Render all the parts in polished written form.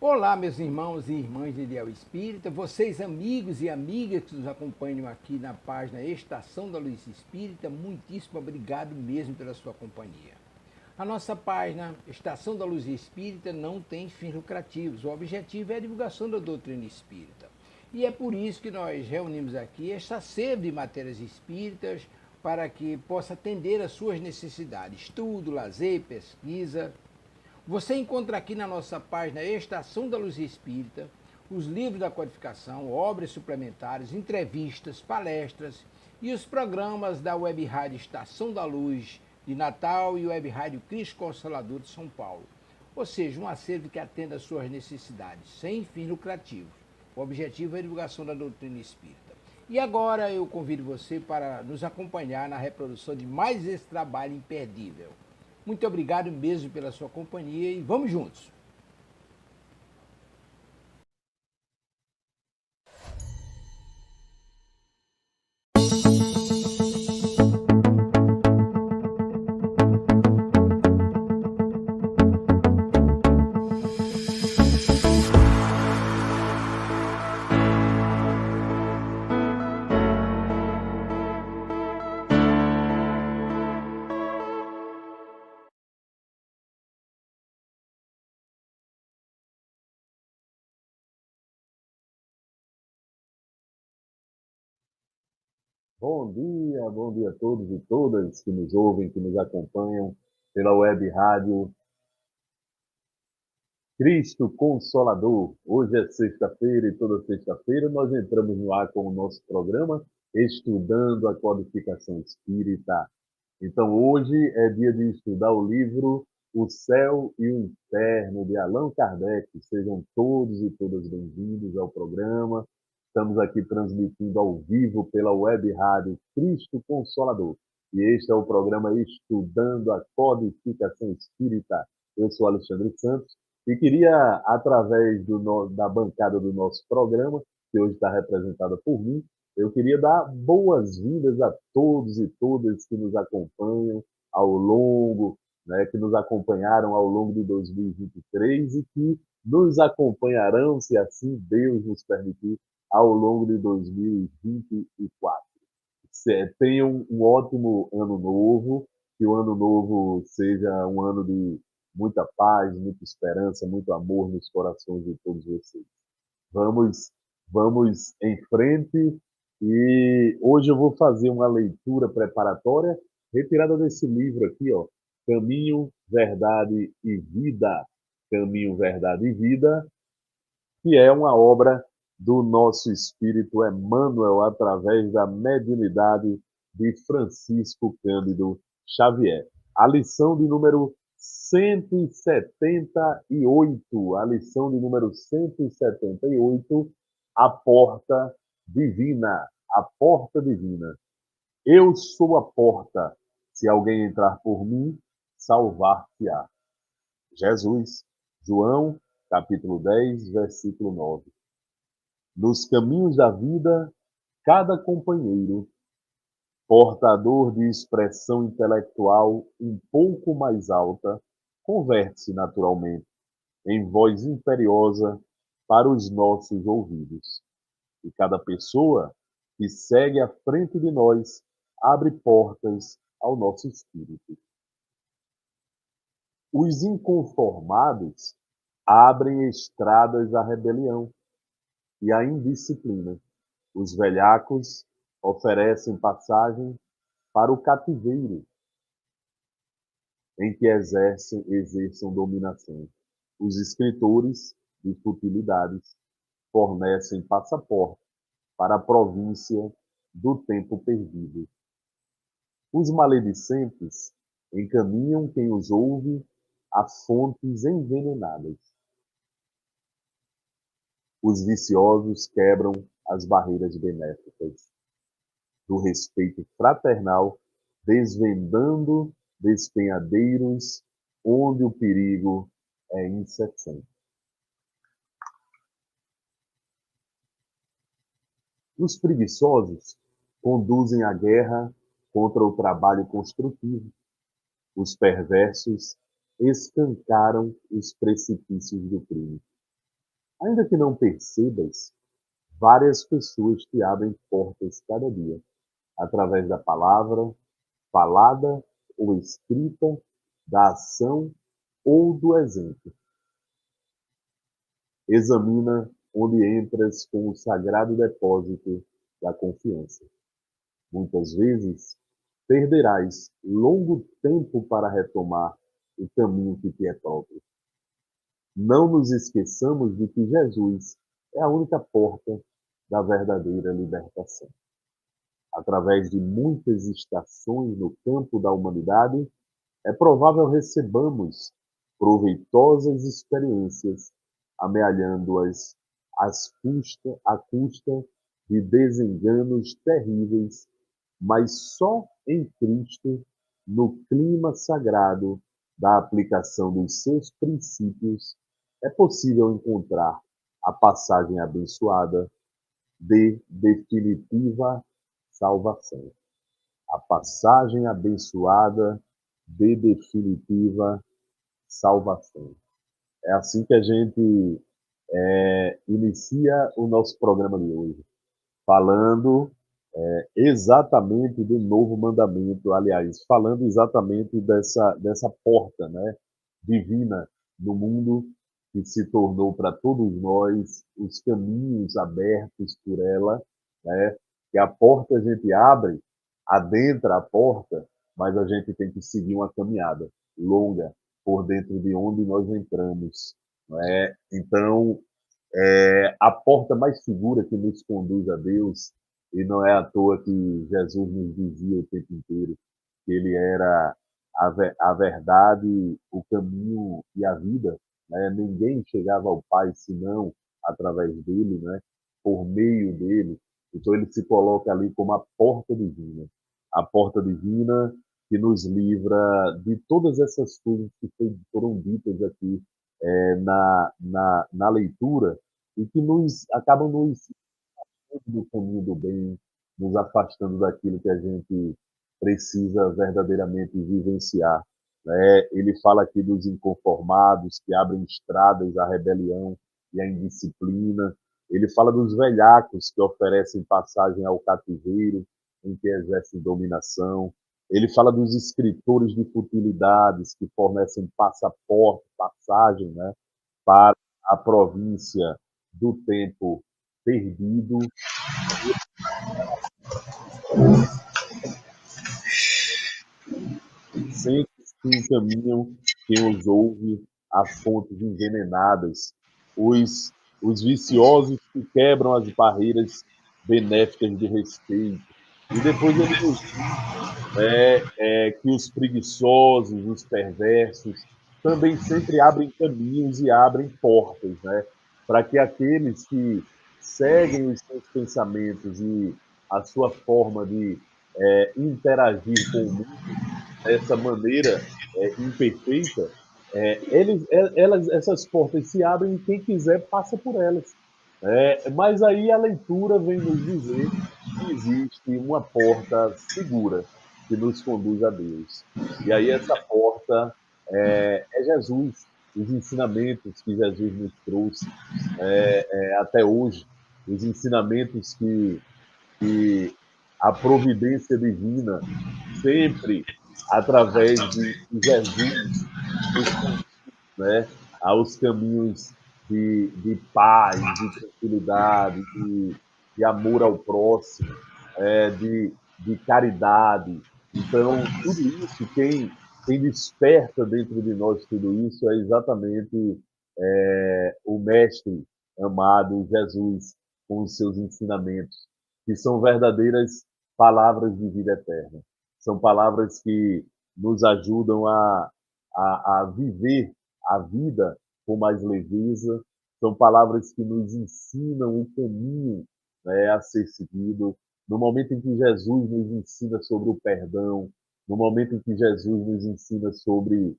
Olá, meus irmãos e irmãs de Ideal Espírita, vocês amigos e amigas que nos acompanham aqui na página Estação da Luz Espírita, muitíssimo obrigado mesmo pela sua companhia. A nossa página Estação da Luz Espírita não tem fins lucrativos, o objetivo é a divulgação da doutrina espírita. E é por isso que nós reunimos aqui esta sede de matérias espíritas para que possa atender às suas necessidades, estudo, lazer, pesquisa. Você encontra aqui na nossa página Estação da Luz Espírita os livros da codificação, obras suplementares, entrevistas, palestras e os programas da Web Rádio Estação da Luz de Natal e Web Rádio Cristo Consolador de São Paulo. Ou seja, um acervo que atenda às suas necessidades, sem fins lucrativos. O objetivo é a divulgação da doutrina espírita. E agora eu convido você para nos acompanhar na reprodução de mais esse trabalho imperdível. Muito obrigado mesmo pela sua companhia e vamos juntos! Bom dia a todos e todas que nos ouvem, que nos acompanham pela web rádio Cristo Consolador. Hoje é sexta-feira e toda sexta-feira nós entramos no ar com o nosso programa Estudando a Codificação Espírita. Então hoje é dia de estudar o livro O Céu e o Inferno, de Allan Kardec. Sejam todos e todas bem-vindos ao programa. Estamos aqui transmitindo ao vivo pela web rádio Cristo Consolador. E este é o programa Estudando a Codificação Espírita. Eu sou Alexandre Santos e queria, através da bancada do nosso programa, que hoje está representada por mim, eu queria dar boas-vindas a todos e todas que nos acompanham ao longo, né, que nos acompanharam ao longo de 2023 e que nos acompanharão, se assim Deus nos permitir, ao longo de 2024. Tenham um ótimo ano novo, que o ano novo seja um ano de muita paz, muita esperança, muito amor nos corações de todos vocês. Vamos, vamos em frente e hoje eu vou fazer uma leitura preparatória retirada desse livro aqui, ó, Caminho, Verdade e Vida. Caminho, Verdade e Vida, que é uma obra do nosso espírito Emmanuel através da mediunidade de Francisco Cândido Xavier. A lição de número 178, a lição de número 178, a porta divina, a porta divina. Eu sou a porta, se alguém entrar por mim, salvar-se-á. Jesus, João, capítulo 10, versículo 9. Nos caminhos da vida, cada companheiro, portador de expressão intelectual um pouco mais alta, converte-se naturalmente em voz imperiosa para os nossos ouvidos. E cada pessoa que segue à frente de nós abre portas ao nosso espírito. Os inconformados abrem estradas à rebelião e à indisciplina. Os velhacos oferecem passagem para o cativeiro em que exerçam dominação. Os escritores de futilidades fornecem passaporte para a província do tempo perdido. Os maledicentes encaminham quem os ouve a fontes envenenadas. Os viciosos quebram as barreiras benéficas do respeito fraternal, desvendando despenhadeiros onde o perigo é incessante. Os preguiçosos conduzem a guerra contra o trabalho construtivo. Os perversos escancaram os precipícios do crime. Ainda que não percebas, várias pessoas te abrem portas cada dia, através da palavra, falada ou escrita, da ação ou do exemplo. Examina onde entras com o sagrado depósito da confiança. Muitas vezes, perderás longo tempo para retomar o caminho que te é próprio. Não nos esqueçamos de que Jesus é a única porta da verdadeira libertação. Através de muitas estações no campo da humanidade, é provável recebamos proveitosas experiências, amealhando-as à custa de desenganos terríveis, mas só em Cristo, no clima sagrado da aplicação dos seus princípios, é possível encontrar a passagem abençoada de definitiva salvação. A passagem abençoada de definitiva salvação. É assim que a gente inicia o nosso programa de hoje, falando exatamente do novo mandamento, aliás, falando exatamente dessa porta, né, divina no mundo que se tornou para todos nós os caminhos abertos por ela, né, que a porta a gente abre, adentra a porta, mas a gente tem que seguir uma caminhada longa por dentro de onde nós entramos, né? Então, a porta mais segura que nos conduz a Deus, e não é à toa que Jesus nos dizia o tempo inteiro que ele era a verdade, o caminho e a vida, né? Ninguém chegava ao Pai senão através dele, né? Por meio dele. Então ele se coloca ali como a porta divina que nos livra de todas essas coisas que foram ditas aqui na leitura e que acabam nos do caminho do bem, nos afastando daquilo que a gente precisa verdadeiramente vivenciar. Né? Ele fala aqui dos inconformados que abrem estradas à rebelião e à indisciplina. Ele fala dos velhacos que oferecem passagem ao cativeiro, em que exercem dominação. Ele fala dos escritores de futilidades que fornecem passaporte, passagem, né, para a província do tempo perdido. Sempre se encaminham quem os ouve a fontes envenenadas, os, os viciosos que quebram as barreiras benéficas de respeito. E depois ele nos diz que os preguiçosos, os perversos, também sempre abrem caminhos e abrem portas, né? Para que aqueles que seguem os seus pensamentos e a sua forma de interagir com o mundo dessa maneira imperfeita, essas portas se abrem e quem quiser passa por elas. Mas aí a leitura vem nos dizer que existe uma porta segura que nos conduz a Deus. E aí essa porta é Jesus, os ensinamentos que Jesus nos trouxe até hoje, os ensinamentos que a providência divina sempre através de Jesus nos conduz, né, aos caminhos de paz, de tranquilidade, de amor ao próximo, de caridade. Então, tudo isso, quem desperta dentro de nós tudo isso é exatamente o Mestre amado Jesus, com os seus ensinamentos, que são verdadeiras palavras de vida eterna. São palavras que nos ajudam a viver a vida com mais leveza, são palavras que nos ensinam o caminho, né, a ser seguido. No momento em que Jesus nos ensina sobre o perdão, no momento em que Jesus nos ensina sobre,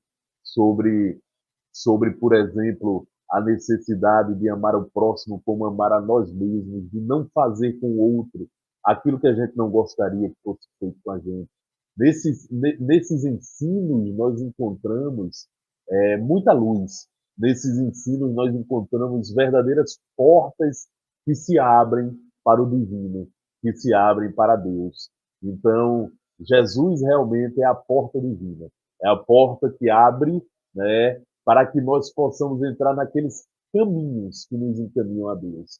sobre, por exemplo, a necessidade de amar o próximo como amar a nós mesmos, de não fazer com o outro aquilo que a gente não gostaria que fosse feito com a gente. Nesses ensinos, nós encontramos muita luz, nesses ensinos nós encontramos verdadeiras portas que se abrem para o divino, que se abrem para Deus. Então, Jesus realmente é a porta divina, é a porta que abre, né, para que nós possamos entrar naqueles caminhos que nos encaminham a Deus.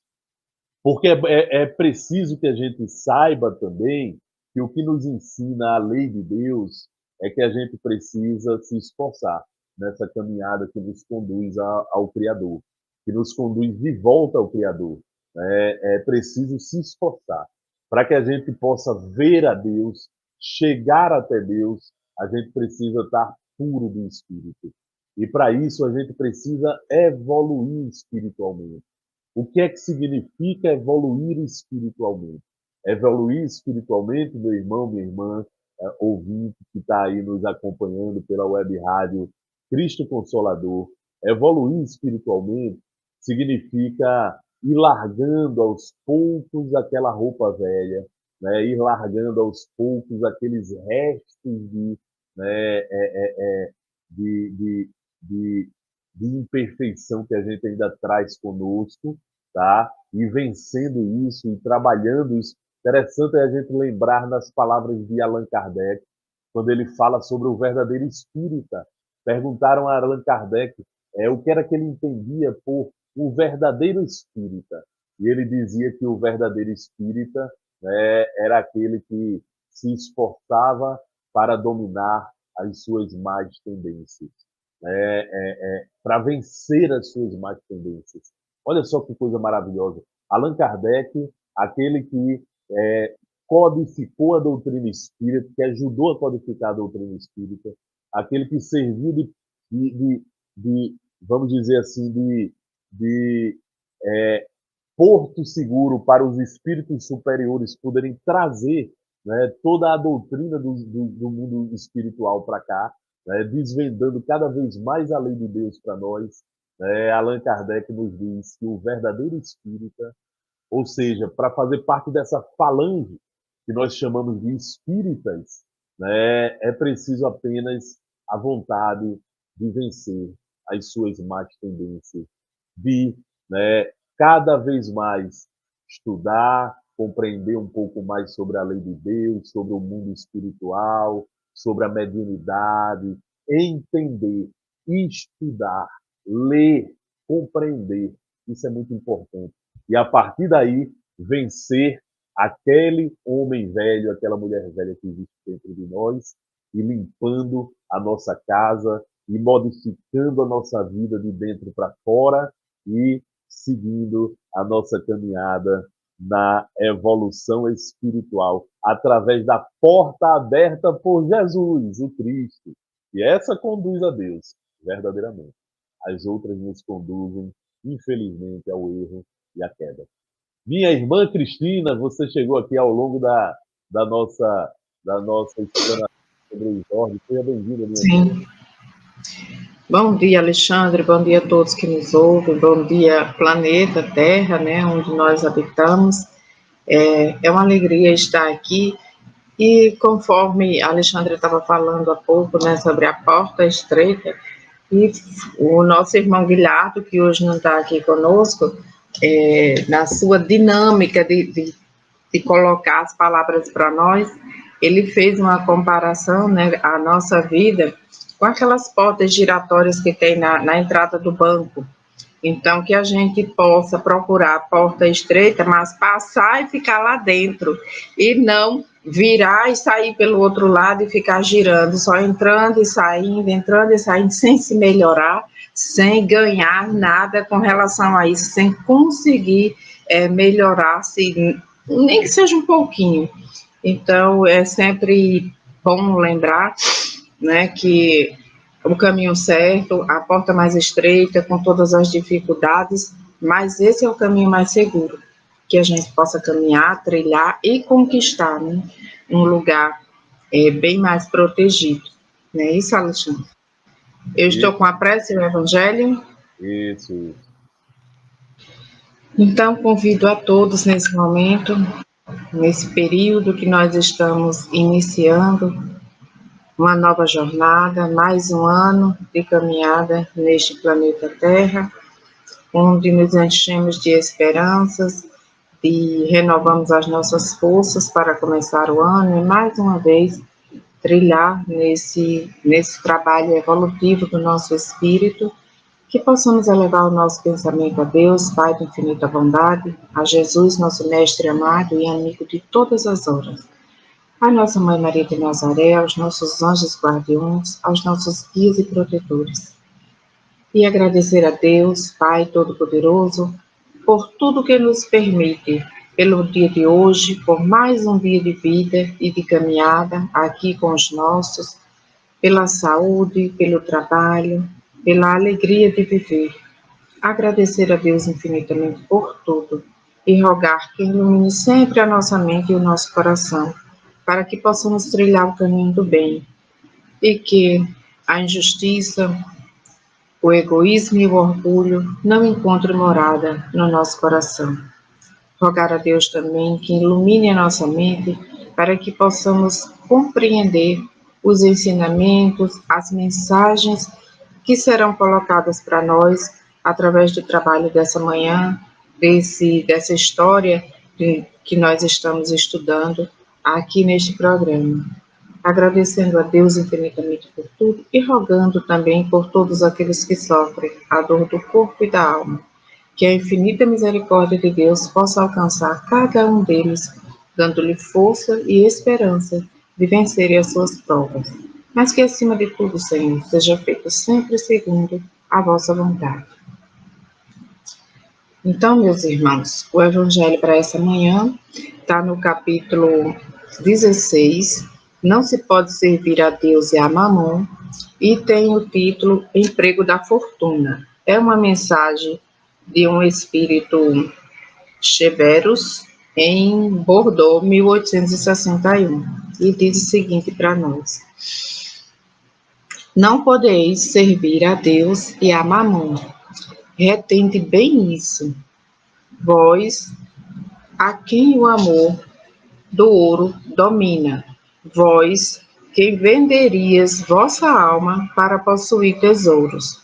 Porque é preciso que a gente saiba também que o que nos ensina a lei de Deus é que a gente precisa se esforçar nessa caminhada que nos conduz ao Criador, que nos conduz de volta ao Criador. É preciso se esforçar para que a gente possa ver a Deus, chegar até Deus. A gente precisa estar puro do espírito. E para isso a gente precisa evoluir espiritualmente. O que é que significa evoluir espiritualmente? Evoluir espiritualmente, meu irmão, minha irmã, ouvinte que está aí nos acompanhando pela web rádio Cristo Consolador, evoluir espiritualmente significa ir largando aos poucos aquela roupa velha, né? Ir largando aos poucos aqueles restos né, de, de, de imperfeição que a gente ainda traz conosco, tá? E vencendo isso, e trabalhando isso. Interessante é a gente lembrar nas palavras de Allan Kardec, quando ele fala sobre o verdadeiro espírita. Perguntaram a Allan Kardec o que era que ele entendia por o verdadeiro espírita. E ele dizia que o verdadeiro espírita, né, era aquele que se esforçava para dominar as suas más tendências, para vencer as suas más tendências. Olha só que coisa maravilhosa. Allan Kardec, aquele que codificou a doutrina espírita, que ajudou a codificar a doutrina espírita, aquele que serviu de vamos dizer assim, de porto seguro para os espíritos superiores poderem trazer, né, toda a doutrina do mundo espiritual para cá, né, desvendando cada vez mais a lei de Deus para nós. Allan Kardec nos diz que o verdadeiro espírita, ou seja, para fazer parte dessa falange que nós chamamos de espíritas, né, é preciso apenas a vontade de vencer as suas más tendências, de, né, cada vez mais estudar, compreender um pouco mais sobre a lei de Deus, sobre o mundo espiritual, sobre a mediunidade, entender, estudar, ler, compreender. Isso é muito importante. E a partir daí, vencer aquele homem velho, aquela mulher velha que existe dentro de nós, e limpando a nossa casa, e modificando a nossa vida de dentro para fora, e seguindo a nossa caminhada na evolução espiritual, através da porta aberta por Jesus, o Cristo. E essa conduz a Deus, verdadeiramente. As outras nos conduzem, infelizmente, ao erro e à queda. Minha irmã Cristina, você chegou aqui ao longo da nossa história sobre o Jorge. Seja bem-vinda, minha irmã. Bom dia, Alexandre. Bom dia a todos que nos ouvem. Bom dia, planeta Terra, né, onde nós habitamos. É uma alegria estar aqui. E conforme a Alexandre estava falando há pouco, né, sobre a porta estreita, e o nosso irmão Guilherme, que hoje não está aqui conosco, na sua dinâmica de colocar as palavras para nós, ele fez uma comparação, né, a nossa vida com aquelas portas giratórias que tem na entrada do banco. Então, que a gente possa procurar a porta estreita, mas passar e ficar lá dentro, e não virar e sair pelo outro lado e ficar girando, só entrando e saindo, sem se melhorar, sem ganhar nada com relação a isso, sem conseguir melhorar-se, nem que seja um pouquinho. Então, é sempre bom lembrar, né, que o caminho certo, a porta mais estreita, com todas as dificuldades, mas esse é o caminho mais seguro, que a gente possa caminhar, trilhar e conquistar, né, um lugar bem mais protegido. Não é isso, Alexandre? Eu estou com a prece e o Evangelho. Isso. Então, convido a todos nesse momento, nesse período que nós estamos iniciando, uma nova jornada, mais um ano de caminhada neste planeta Terra, onde nos enchemos de esperanças, e renovamos as nossas forças para começar o ano e mais uma vez trilhar nesse trabalho evolutivo do nosso espírito, que possamos elevar o nosso pensamento a Deus, Pai de infinita bondade, a Jesus, nosso mestre amado e amigo de todas as horas, a nossa Mãe Maria de Nazaré, aos nossos anjos guardiões, aos nossos guias e protetores. E agradecer a Deus, Pai Todo-Poderoso, por tudo que nos permite, pelo dia de hoje, por mais um dia de vida e de caminhada aqui com os nossos, pela saúde, pelo trabalho, pela alegria de viver. Agradecer a Deus infinitamente por tudo e rogar que ilumine sempre a nossa mente e o nosso coração, para que possamos trilhar o caminho do bem e que a injustiça, o egoísmo e o orgulho não encontrem morada no nosso coração. Rogar a Deus também que ilumine a nossa mente para que possamos compreender os ensinamentos, as mensagens que serão colocadas para nós através do trabalho dessa manhã, dessa história que nós estamos estudando aqui neste programa. Agradecendo a Deus infinitamente por tudo e rogando também por todos aqueles que sofrem a dor do corpo e da alma, que a infinita misericórdia de Deus possa alcançar cada um deles, dando-lhe força e esperança de vencerem as suas provas. Mas que, acima de tudo, Senhor, seja feito sempre segundo a vossa vontade. Então, meus irmãos, o Evangelho para essa manhã está no capítulo 16, Não se pode servir a Deus e a Mamon, e tem o título Emprego da Fortuna. É uma mensagem de um espírito Cheverus, em Bordeaux, 1861, e diz o seguinte para nós: Não podeis servir a Deus e a Mamon. Retende bem isso, vós, a quem o amor do ouro domina, vós, quem venderias vossa alma para possuir tesouros,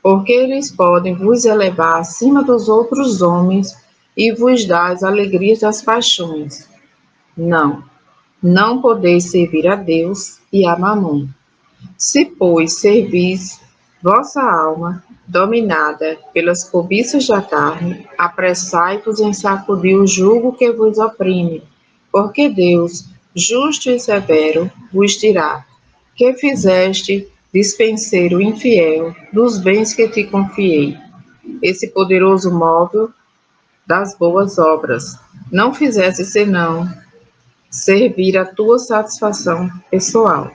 porque eles podem vos elevar acima dos outros homens e vos dar as alegrias das paixões. Não podeis servir a Deus e a Mamon. Se, pois, servis vossa alma, dominada pelas cobiças da carne, apressai-vos em sacudir o jugo que vos oprime, porque Deus, justo e severo, vos dirá: que fizeste, dispenseiro infiel, dos bens que te confiei? Esse poderoso móvel das boas obras, não fizeste senão servir a tua satisfação pessoal.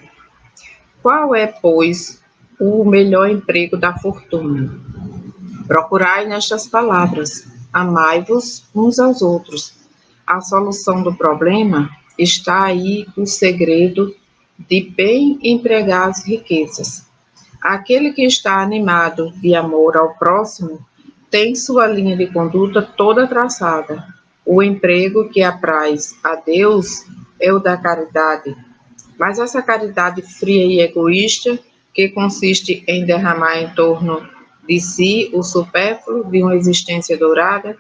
Qual é, pois, o melhor emprego da fortuna? Procurai nestas palavras: amai-vos uns aos outros. A solução do problema está aí o segredo de bem empregar as riquezas. Aquele que está animado de amor ao próximo tem sua linha de conduta toda traçada. O emprego que apraz a Deus é o da caridade. Mas essa caridade fria e egoísta, que consiste em derramar em torno de si o supérfluo de uma existência dourada,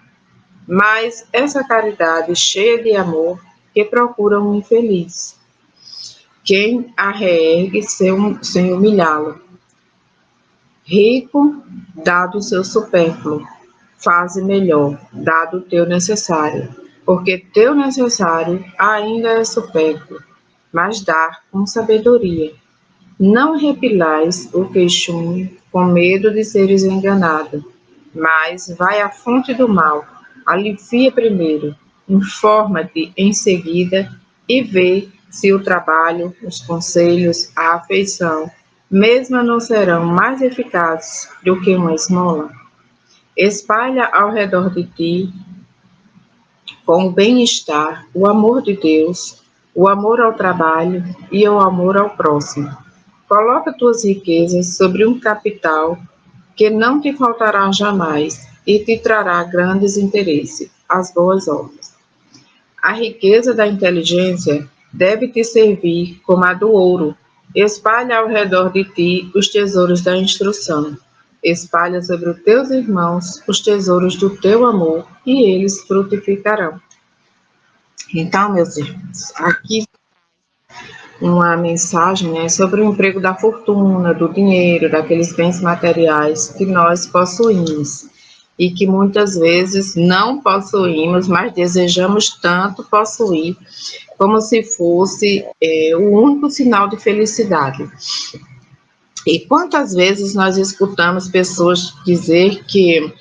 mas essa caridade cheia de amor que procura um infeliz, quem a reergue sem humilhá-lo. Rico, dado o seu supérfluo, faze melhor, dado o teu necessário, porque teu necessário ainda é supérfluo, mas dá com sabedoria. Não repilais o queixume com medo de seres enganado, mas vai à fonte do mal, alivia primeiro, informa-te em seguida e vê se o trabalho, os conselhos, a afeição, mesmo não serão mais eficazes do que uma esmola. Espalha ao redor de ti, com o bem-estar, o amor de Deus, o amor ao trabalho e o amor ao próximo. Coloca tuas riquezas sobre um capital que não te faltará jamais e te trará grandes interesses, as boas obras. A riqueza da inteligência deve te servir como a do ouro, Espalha ao redor de ti os tesouros da instrução. Espalha sobre os teus irmãos os tesouros do teu amor, e eles frutificarão. Então, meus irmãos, aqui uma mensagem, né, sobre o emprego da fortuna, do dinheiro, daqueles bens materiais que nós possuímos e que muitas vezes não possuímos, mas desejamos tanto possuir, como se fosse o único sinal de felicidade. E quantas vezes nós escutamos pessoas dizer que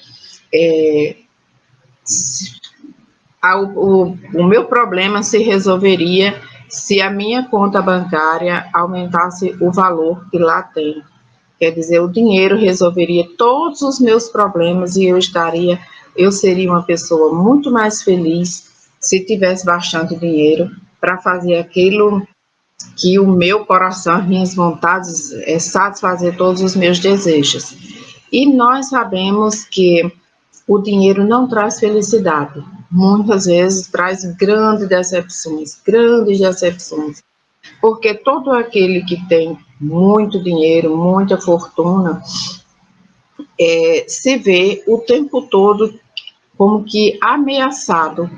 o meu problema se resolveria se a minha conta bancária aumentasse o valor que lá tem. Quer dizer, o dinheiro resolveria todos os meus problemas e eu seria uma pessoa muito mais feliz se tivesse bastante dinheiro para fazer aquilo que o meu coração, as minhas vontades, satisfazer todos os meus desejos. E nós sabemos que o dinheiro não traz felicidade. Muitas vezes traz grandes decepções, porque todo aquele que tem muito dinheiro, muita fortuna, se vê o tempo todo como que ameaçado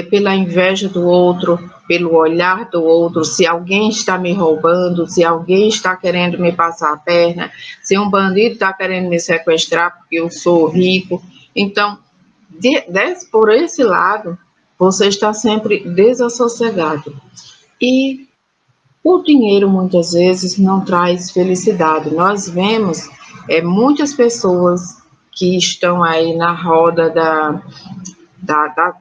pela inveja do outro, pelo olhar do outro, se alguém está me roubando, se alguém está querendo me passar a perna, se um bandido está querendo me sequestrar porque eu sou rico. Então, por esse lado, você está sempre desassossegado. E o dinheiro, muitas vezes, não traz felicidade. Nós vemos muitas pessoas que estão aí na roda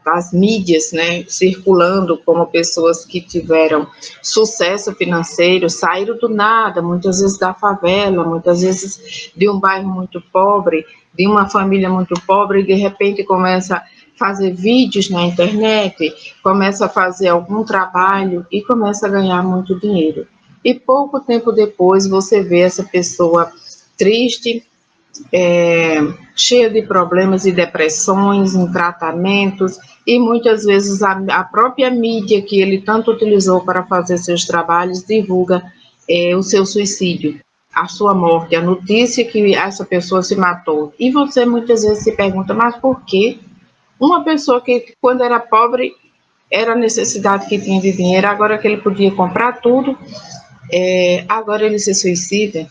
das mídias, né, circulando como pessoas que tiveram sucesso financeiro, saíram do nada, muitas vezes da favela, muitas vezes de um bairro muito pobre, de uma família muito pobre, e de repente começa a fazer vídeos na internet, começa a fazer algum trabalho e começa a ganhar muito dinheiro. E pouco tempo depois você vê essa pessoa triste, cheia de problemas e depressões, em tratamentos, e muitas vezes a própria mídia que ele tanto utilizou para fazer seus trabalhos divulga o seu suicídio, a sua morte, a notícia que essa pessoa se matou. E você muitas vezes se pergunta, mas por quê? Uma pessoa que quando era pobre era a necessidade que tinha de dinheiro, agora que ele podia comprar tudo, agora ele se suicida.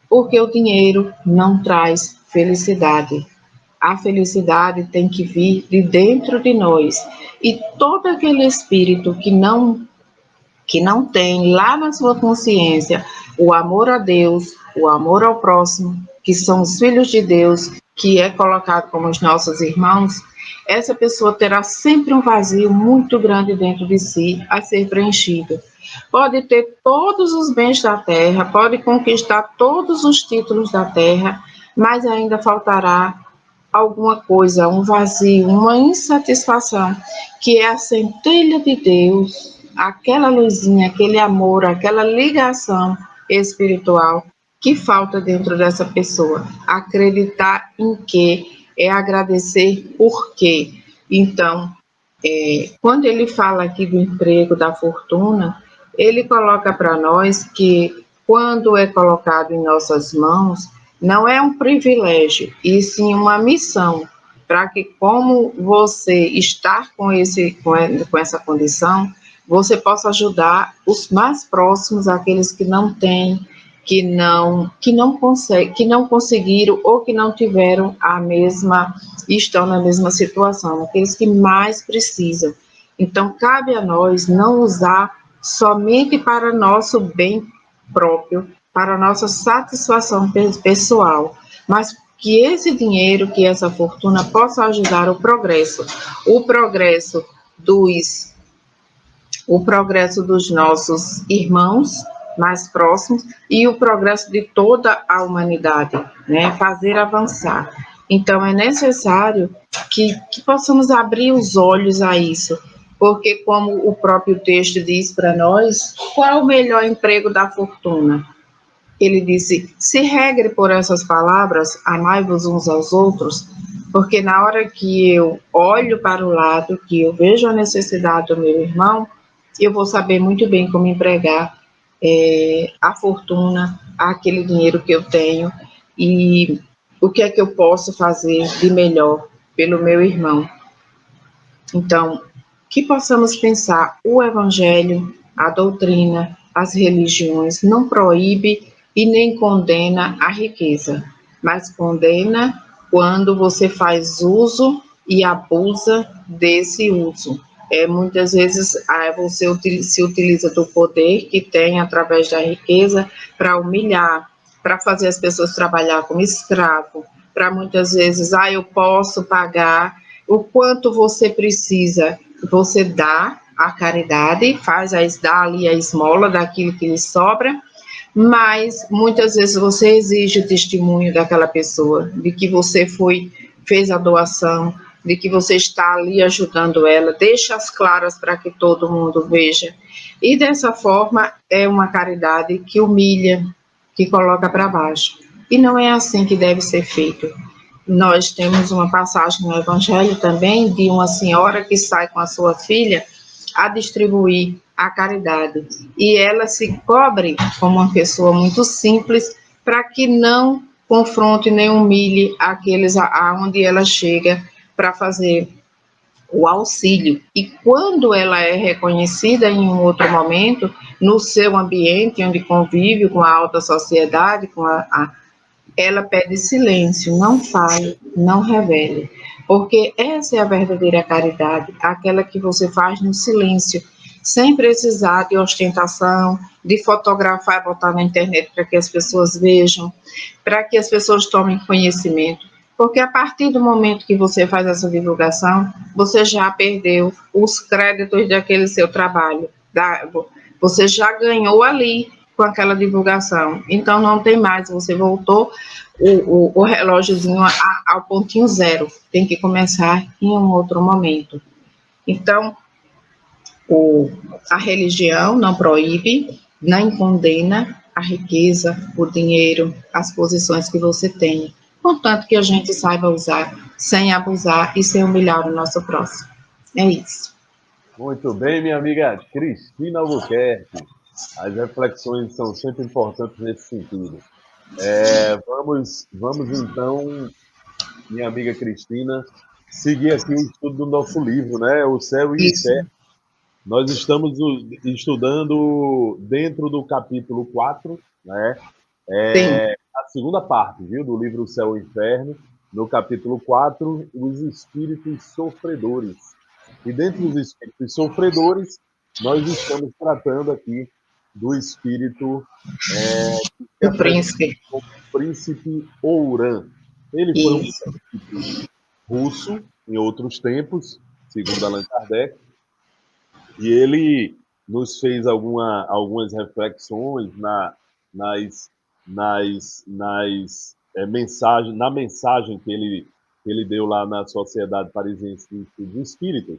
Porque o dinheiro não traz felicidade. A felicidade tem que vir de dentro de nós. E todo aquele espírito que não tem lá na sua consciência o amor a Deus, o amor ao próximo, que são os filhos de Deus, que é colocado como os nossos irmãos, essa pessoa terá sempre um vazio muito grande dentro de si a ser preenchido. Pode ter todos os bens da terra, pode conquistar todos os títulos da terra, mas ainda faltará alguma coisa, um vazio, uma insatisfação, que é a centelha de Deus, aquela luzinha, aquele amor, aquela ligação espiritual que falta dentro dessa pessoa. Acreditar em quê? É agradecer por quê. Então, quando ele fala aqui do emprego, da fortuna, ele coloca para nós que quando é colocado em nossas mãos, não é um privilégio, e sim uma missão, para que como você está com essa condição, você possa ajudar os mais próximos, aqueles que não têm, que não conseguiram ou que não tiveram estão na mesma situação, aqueles que mais precisam. Então, cabe a nós não usar somente para nosso bem próprio, para nossa satisfação pessoal, mas que esse dinheiro, que essa fortuna possa ajudar o progresso dos nossos irmãos mais próximos e o progresso de toda a humanidade, né? Fazer avançar. Então, é necessário que possamos abrir os olhos a isso, porque como o próprio texto diz para nós, qual é o melhor emprego da fortuna? Ele disse, se regre por essas palavras, amai-vos uns aos outros, porque na hora que eu olho para o lado, que eu vejo a necessidade do meu irmão, eu vou saber muito bem como empregar a fortuna, aquele dinheiro que eu tenho e o que é que eu posso fazer de melhor pelo meu irmão. Então, que possamos pensar, o Evangelho, a doutrina, as religiões não proíbe e nem condena a riqueza, mas condena quando você faz uso e abusa desse uso. Muitas vezes você se utiliza do poder que tem através da riqueza para humilhar, para fazer as pessoas trabalhar como escravo, para muitas vezes, eu posso pagar o quanto você precisa, você dá a caridade, dá ali a esmola daquilo que lhe sobra, mas muitas vezes você exige o testemunho daquela pessoa, de que você fez a doação, de que você está ali ajudando ela, deixa as claras para que todo mundo veja. E dessa forma é uma caridade que humilha, que coloca para baixo. E não é assim que deve ser feito. Nós temos uma passagem no Evangelho também de uma senhora que sai com a sua filha a distribuir a caridade. E ela se cobre como uma pessoa muito simples para que não confronte nem humilhe aqueles aonde ela chega para fazer o auxílio. E quando ela é reconhecida em um outro momento, no seu ambiente, onde convive com a alta sociedade, ela pede silêncio, não fale, não revele, porque essa é a verdadeira caridade, aquela que você faz no silêncio, sem precisar de ostentação, de fotografar e botar na internet para que as pessoas vejam, para que as pessoas tomem conhecimento, porque a partir do momento que você faz essa divulgação, você já perdeu os créditos daquele seu trabalho, você já ganhou ali com aquela divulgação, então não tem mais, você voltou o relógiozinho ao pontinho zero, tem que começar em um outro momento. Então, a religião não proíbe, nem condena a riqueza, o dinheiro, as posições que você tem, contanto que a gente saiba usar, sem abusar e sem humilhar o nosso próximo. É isso. Muito bem, minha amiga Cristina Albuquerque. As reflexões são sempre importantes nesse sentido. Vamos então, minha amiga Cristina, seguir aqui o estudo do nosso livro, né? O Céu e o Isso. Inferno. Nós estamos estudando dentro do capítulo 4, né? A segunda parte, viu, do livro O Céu e o Inferno, no capítulo 4, os espíritos sofredores. E dentro dos espíritos sofredores, nós estamos tratando aqui do espírito que O apresenta príncipe. como príncipe Ouran. Ele foi um príncipe russo em outros tempos, segundo Allan Kardec, e ele nos fez algumas reflexões na mensagem que ele deu lá na Sociedade Parisiense de Estudos Espíritas,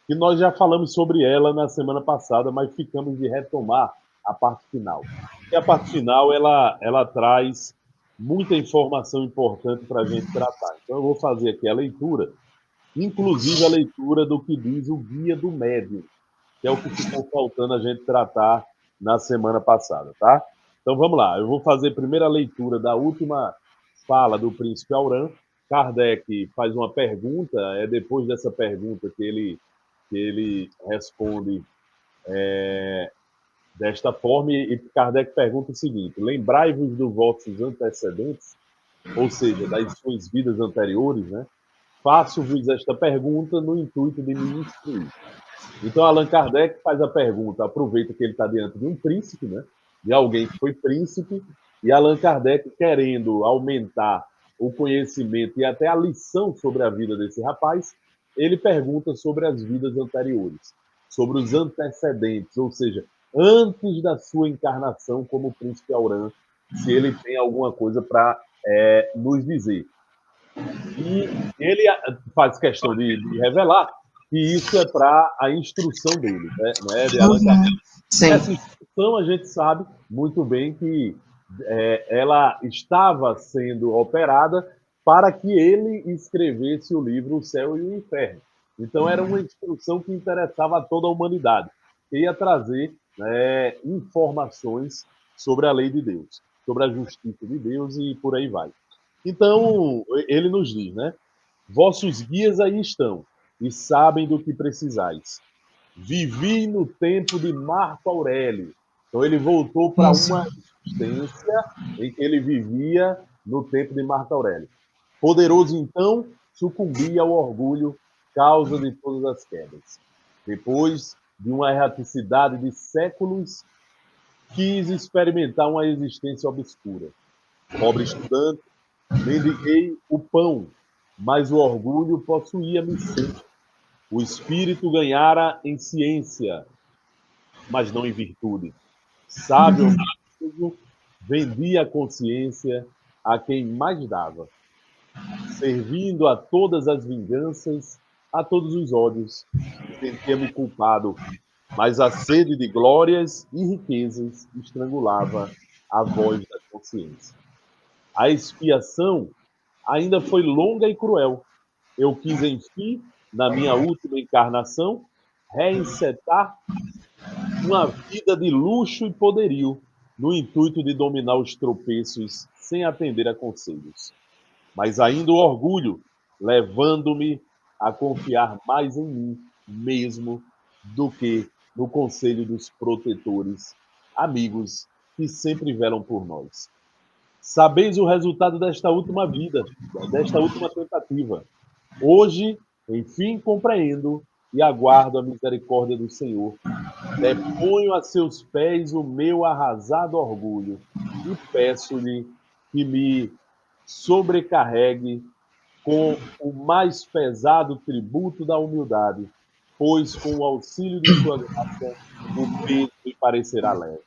que nós já falamos sobre ela na semana passada, mas ficamos de retomar a parte final. E a parte final, ela traz muita informação importante para a gente tratar. Então, eu vou fazer aqui a leitura, inclusive a leitura do que diz o Guia do Médium, que é o que ficou faltando a gente tratar na semana passada, tá? Então vamos lá, eu vou fazer a primeira leitura da última fala do Príncipe Auran. Kardec faz uma pergunta, depois dessa pergunta que ele responde desta forma, e Kardec pergunta o seguinte: lembrai-vos dos vossos antecedentes, ou seja, das suas vidas anteriores, né? Faço-vos esta pergunta no intuito de me instruir. Então, Allan Kardec faz a pergunta, aproveita que ele está diante de um príncipe, né? De alguém que foi príncipe, e Allan Kardec, querendo aumentar o conhecimento e até a lição sobre a vida desse rapaz, ele pergunta sobre as vidas anteriores, sobre os antecedentes, ou seja, antes da sua encarnação como príncipe Auran, se ele tem alguma coisa para nos dizer. E ele faz questão de revelar que isso é para a instrução dele, né, de Allan Kardec. Essa instrução a gente sabe muito bem que ela estava sendo operada para que ele escrevesse o livro O Céu e o Inferno. Então era uma instrução que interessava a toda a humanidade, que ia trazer informações sobre a lei de Deus, sobre a justiça de Deus e por aí vai. Então, ele nos diz, né? Vossos guias aí estão e sabem do que precisais. Vivi no tempo de Marco Aurélio. Então, ele voltou para uma existência em que ele vivia no tempo de Marco Aurélio. Poderoso, então, sucumbia ao orgulho, causa de todas as quedas. Depois de uma erraticidade de séculos, quis experimentar uma existência obscura. Pobre estudante, mendiguei o pão, mas o orgulho possuía-me sempre. O espírito ganhara em ciência, mas não em virtude. Sábio, vendia a consciência a quem mais dava, servindo a todas as vinganças, a todos os ódios. Sentia-me culpado, mas a sede de glórias e riquezas estrangulava a voz da consciência. A expiação ainda foi longa e cruel. Eu quis, enfim, na minha última encarnação, reencetar uma vida de luxo e poderio, no intuito de dominar os tropeços sem atender a conselhos. Mas ainda o orgulho, levando-me a confiar mais em mim mesmo do que no conselho dos protetores, amigos que sempre velam por nós. Sabeis o resultado desta última vida, desta última tentativa. Hoje, enfim, compreendo e aguardo a misericórdia do Senhor. Deponho a seus pés o meu arrasado orgulho e peço-lhe que me sobrecarregue com o mais pesado tributo da humildade, pois com o auxílio de sua graça o peso me parecerá leve.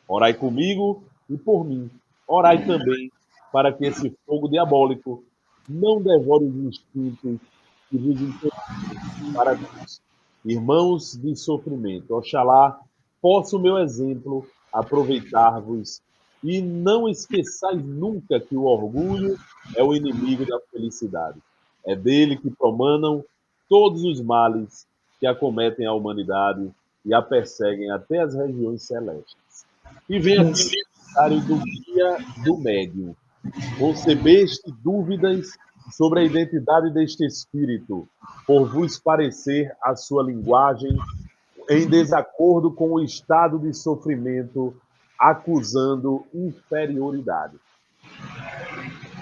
Orai comigo e por mim. Orai também para que esse fogo diabólico não devore os instintos que vos introduzem para Deus. Irmãos de sofrimento, oxalá possa o meu exemplo aproveitar-vos e não esqueçais nunca que o orgulho é o inimigo da felicidade. É dele que promanam todos os males que acometem a humanidade e a perseguem até as regiões celestes. E vem aqui o comentário do guia do médium. Concebeste dúvidas sobre a identidade deste espírito, por vos parecer a sua linguagem em desacordo com o estado de sofrimento, acusando inferioridade.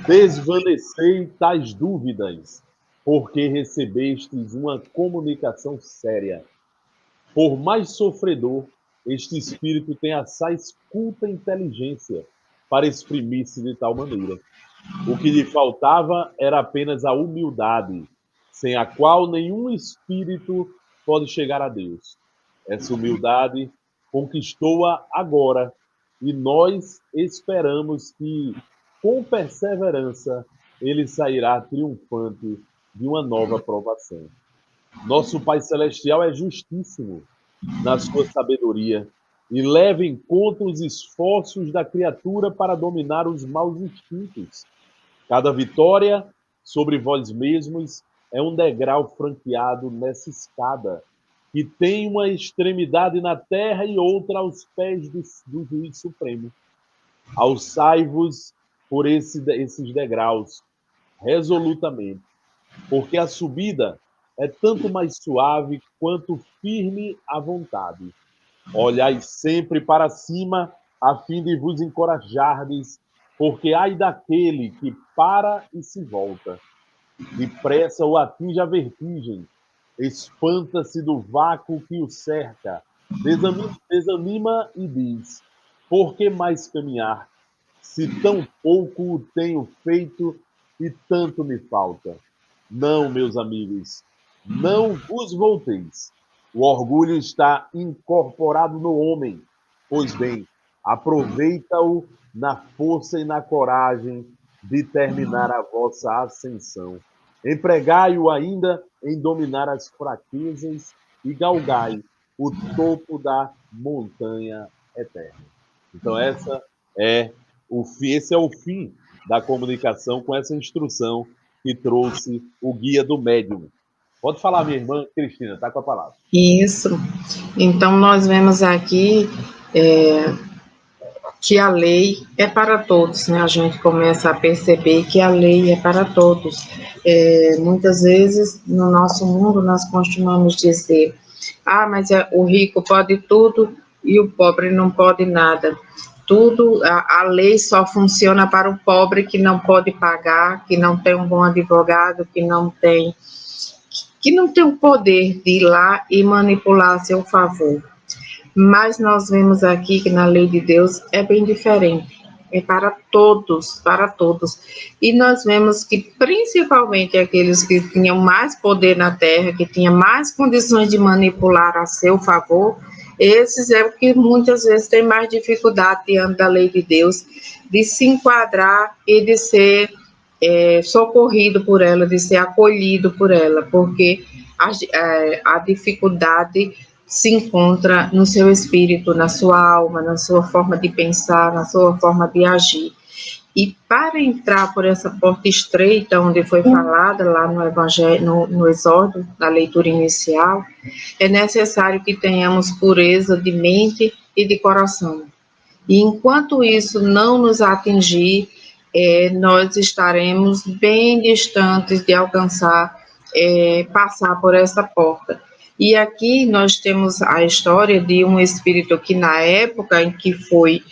Desvanecei tais dúvidas, porque recebestes uma comunicação séria. Por mais sofredor, este espírito tem assaz culta inteligência para exprimir-se de tal maneira. O que lhe faltava era apenas a humildade, sem a qual nenhum espírito pode chegar a Deus. Essa humildade conquistou-a agora, e nós esperamos que, com perseverança, ele sairá triunfante de uma nova provação. Nosso Pai Celestial é justíssimo na sua sabedoria e leva em conta os esforços da criatura para dominar os maus instintos. Cada vitória sobre vós mesmos é um degrau franqueado nessa escada, que tem uma extremidade na terra e outra aos pés do Juiz Supremo. Alçai-vos por esses degraus, resolutamente, porque a subida é tanto mais suave quanto firme a vontade. Olhai sempre para cima, a fim de vos encorajardes, porque ai daquele que para e se volta. Depressa o atinge a vertigem, espanta-se do vácuo que o cerca, desanima e diz: por que mais caminhar, se tão pouco o tenho feito e tanto me falta? Não, meus amigos, não vos volteis. O orgulho está incorporado no homem. Pois bem, aproveita-o na força e na coragem de terminar a vossa ascensão. Empregai-o ainda em dominar as fraquezas e galgai o topo da montanha eterna. Então, esse é o fim da comunicação com essa instrução que trouxe o guia do médium. Pode falar, minha irmã Cristina, está com a palavra. Isso. Então, nós vemos aqui que a lei é para todos, né? A gente começa a perceber que a lei é para todos. Muitas vezes, no nosso mundo, nós costumamos dizer, mas o rico pode tudo e o pobre não pode nada. Tudo, a lei só funciona para o pobre que não pode pagar, que não tem um bom advogado, que não tem o poder de ir lá e manipular a seu favor. Mas nós vemos aqui que na lei de Deus é bem diferente. É para todos, para todos. E nós vemos que principalmente aqueles que tinham mais poder na terra, que tinham mais condições de manipular a seu favor, esses é o que muitas vezes têm mais dificuldade diante da lei de Deus, de se enquadrar e de ser socorrido por ela, de ser acolhido por ela, porque a dificuldade se encontra no seu espírito, na sua alma, na sua forma de pensar, na sua forma de agir. E para entrar por essa porta estreita, onde foi falada lá no Evangelho, no Exórdio, na leitura inicial, é necessário que tenhamos pureza de mente e de coração. E enquanto isso não nos atingir, nós estaremos bem distantes de alcançar, passar por essa porta. E aqui nós temos a história de um espírito que na época em que foi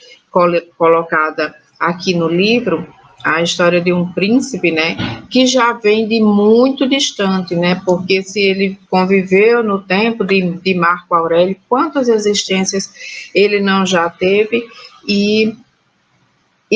colocada aqui no livro, a história de um príncipe, né, que já vem de muito distante, né, porque se ele conviveu no tempo de Marco Aurélio, quantas existências ele não já teve e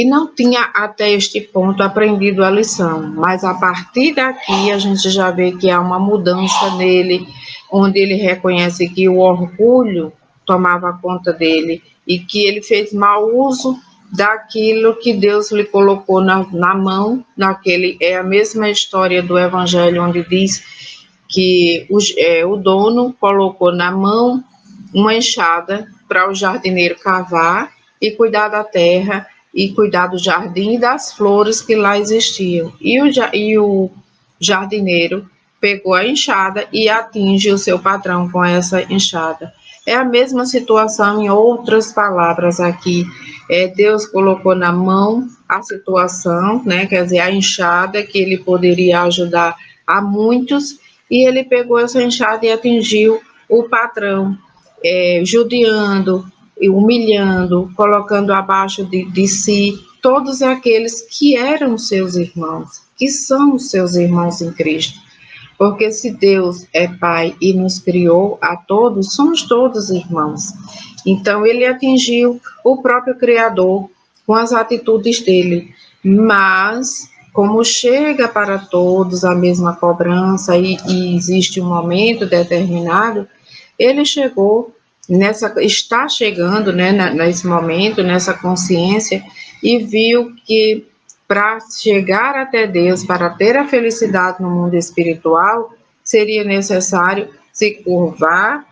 não tinha até este ponto aprendido a lição, mas a partir daqui a gente já vê que há uma mudança nele, onde ele reconhece que o orgulho tomava conta dele e que ele fez mau uso daquilo que Deus lhe colocou na mão, é a mesma história do Evangelho, onde diz que o dono colocou na mão uma enxada para o jardineiro cavar e cuidar da terra, e cuidar do jardim e das flores que lá existiam. E o jardineiro pegou a enxada e atinge o seu patrão com essa enxada. É a mesma situação em outras palavras aqui. Deus colocou na mão a situação, né, quer dizer, a enxada que ele poderia ajudar a muitos, e ele pegou essa enxada e atingiu o patrão, judiando, humilhando, colocando abaixo de si todos aqueles que eram seus irmãos, que são os seus irmãos em Cristo. Porque se Deus é Pai e nos criou a todos, somos todos irmãos. Então ele atingiu o próprio Criador com as atitudes dele, mas como chega para todos a mesma cobrança e existe um momento determinado, ele está chegando, né, nesse momento, nessa consciência, e viu que para chegar até Deus, para ter a felicidade no mundo espiritual, seria necessário se curvar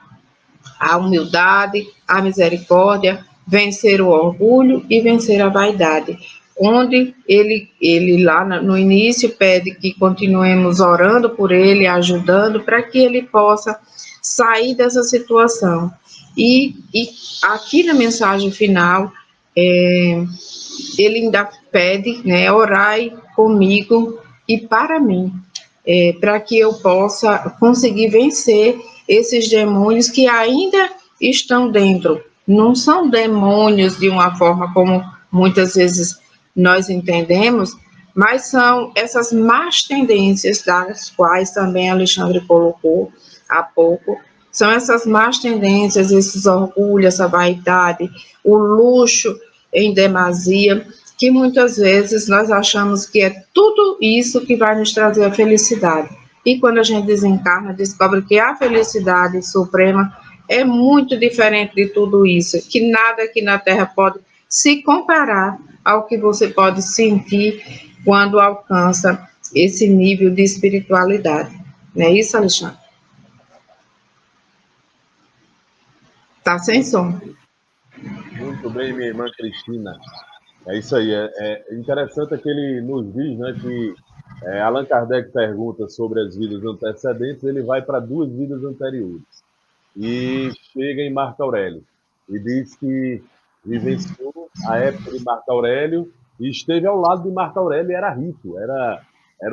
à humildade, à misericórdia, vencer o orgulho e vencer a vaidade. Onde ele lá no início pede que continuemos orando por ele, ajudando, para que ele possa sair dessa situação. E aqui na mensagem final, ele ainda pede, né, orai comigo e para mim, para que eu possa conseguir vencer esses demônios que ainda estão dentro. Não são demônios de uma forma como muitas vezes nós entendemos, mas são essas más tendências, das quais também Alexandre colocou há pouco, são essas más tendências, esses orgulhos, essa vaidade, o luxo em demasia, que muitas vezes nós achamos que é tudo isso que vai nos trazer a felicidade. E quando a gente desencarna, descobre que a felicidade suprema é muito diferente de tudo isso, que nada aqui na Terra pode se comparar ao que você pode sentir quando alcança esse nível de espiritualidade. Não é isso, Alexandre? Está sem som. Muito bem, minha irmã Cristina. É isso aí. É interessante que ele nos diz, né, que Allan Kardec pergunta sobre as vidas antecedentes, ele vai para 2 vidas anteriores e chega em Marco Aurélio e diz que vivenciou a época de Marco Aurélio e esteve ao lado de Marco Aurélio e era rico, era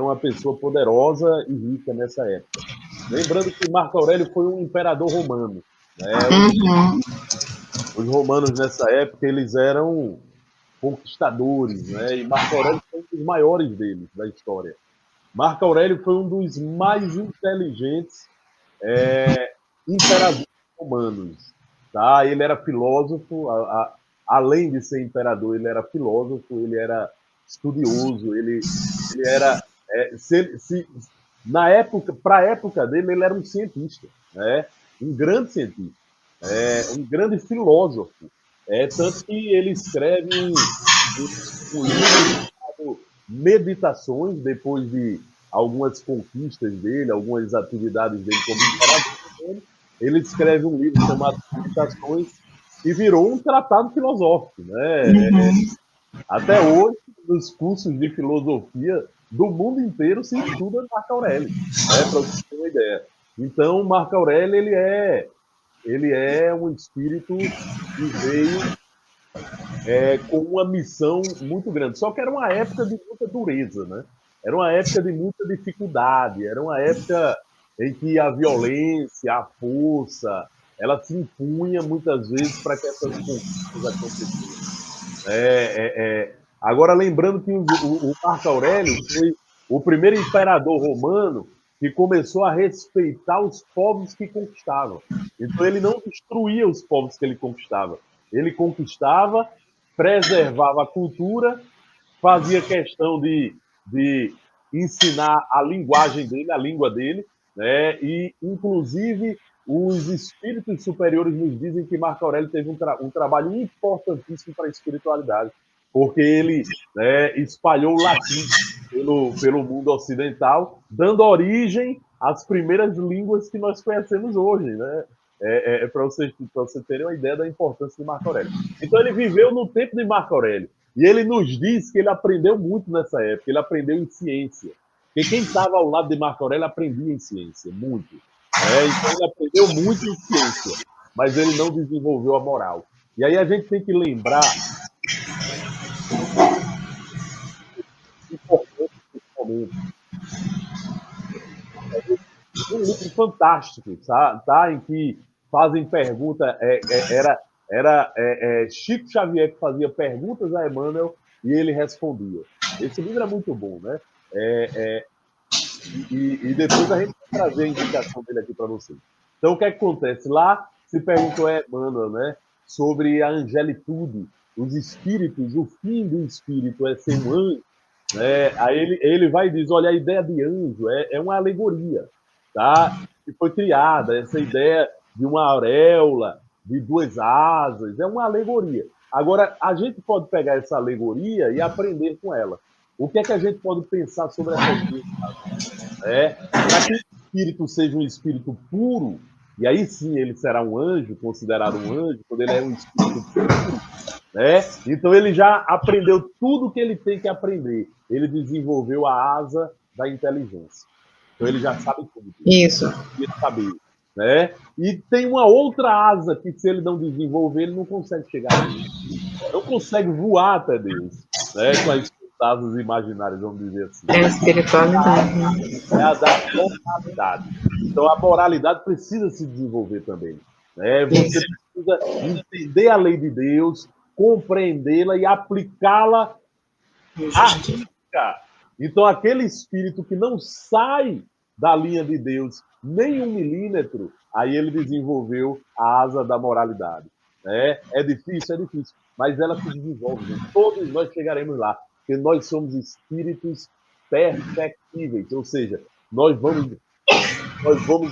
uma pessoa poderosa e rica nessa época. Lembrando que Marco Aurélio foi um imperador romano, né? Os romanos nessa época eles eram conquistadores, né? E Marco Aurélio foi um dos maiores deles da história. Marco Aurélio foi um dos mais inteligentes imperadores romanos. Tá? Ele era filósofo, além de ser imperador, ele era filósofo, ele era estudioso, ele era. Na época, para a época dele, ele era um cientista, né? Um grande cientista, um grande filósofo. Tanto que ele escreve um livro chamado Meditações, depois de algumas conquistas dele, algumas atividades dele como imperador. Ele escreve um livro chamado Meditações e virou um tratado filosófico, né? Até hoje, nos cursos de filosofia do mundo inteiro se estuda Marco Aurélio, né? Para você ter uma ideia. Então, Marco Aurélio ele é um espírito que veio com uma missão muito grande. Só que era uma época de muita dureza, né? Era uma época de muita dificuldade, era uma época em que a violência, a força, ela se impunha muitas vezes para que essas conquistas acontecessem. Agora, lembrando que o Marco Aurélio foi o primeiro imperador romano que começou a respeitar os povos que conquistava. Então, ele não destruía os povos que ele conquistava. Ele conquistava, preservava a cultura, fazia questão de ensinar a linguagem dele, a língua dele, né? E, inclusive, os espíritos superiores nos dizem que Marco Aurélio teve um trabalho importantíssimo para a espiritualidade, porque ele, né, espalhou o latim pelo mundo ocidental, dando origem às primeiras línguas que nós conhecemos hoje, né? Para você terem uma ideia da importância de Marco Aurélio. Então, ele viveu no tempo de Marco Aurélio. E ele nos diz que ele aprendeu muito nessa época, ele aprendeu em ciência. Porque quem estava ao lado de Marco Aurélio aprendia em ciência, muito. Então, ele aprendeu muito em ciência, mas ele não desenvolveu a moral. E aí a gente tem que lembrar importante nesse momento. Um livro fantástico, tá? Em que fazem pergunta, era Chico Xavier que fazia perguntas a Emmanuel e ele respondia. Esse livro é muito bom, né? E depois a gente vai trazer a indicação dele aqui para vocês. Então, o que acontece? Lá se perguntou a Emmanuel, né, sobre a angelitude, os espíritos, o fim do espírito é ser um anjo. Né? Aí ele vai e diz, olha, a ideia de anjo é uma alegoria, tá? Que foi criada, essa ideia de uma auréola, de 2 asas, é uma alegoria. Agora, a gente pode pegar essa alegoria e aprender com ela. O que é que a gente pode pensar sobre essa duas asas? Para que o espírito seja um espírito puro, e aí sim ele será um anjo, considerado um anjo, quando ele é um espírito puro, né? Então ele já aprendeu tudo que ele tem que aprender. Ele desenvolveu a asa da inteligência. Então ele já sabe tudo. Isso. Ele sabe, né? E tem uma outra asa que, se ele não desenvolver, ele não consegue chegar a Deus. Não consegue voar até Deus, né? Com as asas imaginárias, vamos dizer assim. É a espiritualidade. É a da moralidade. Então a moralidade precisa se desenvolver também. Né? Você precisa entender a lei de Deus, compreendê-la e aplicá-la à risca. Então, aquele espírito que não sai da linha de Deus nem 1 milímetro, aí ele desenvolveu a asa da moralidade. Né? É difícil, mas ela se desenvolve. Gente. Todos nós chegaremos lá, porque nós somos espíritos perfectíveis, ou seja, nós vamos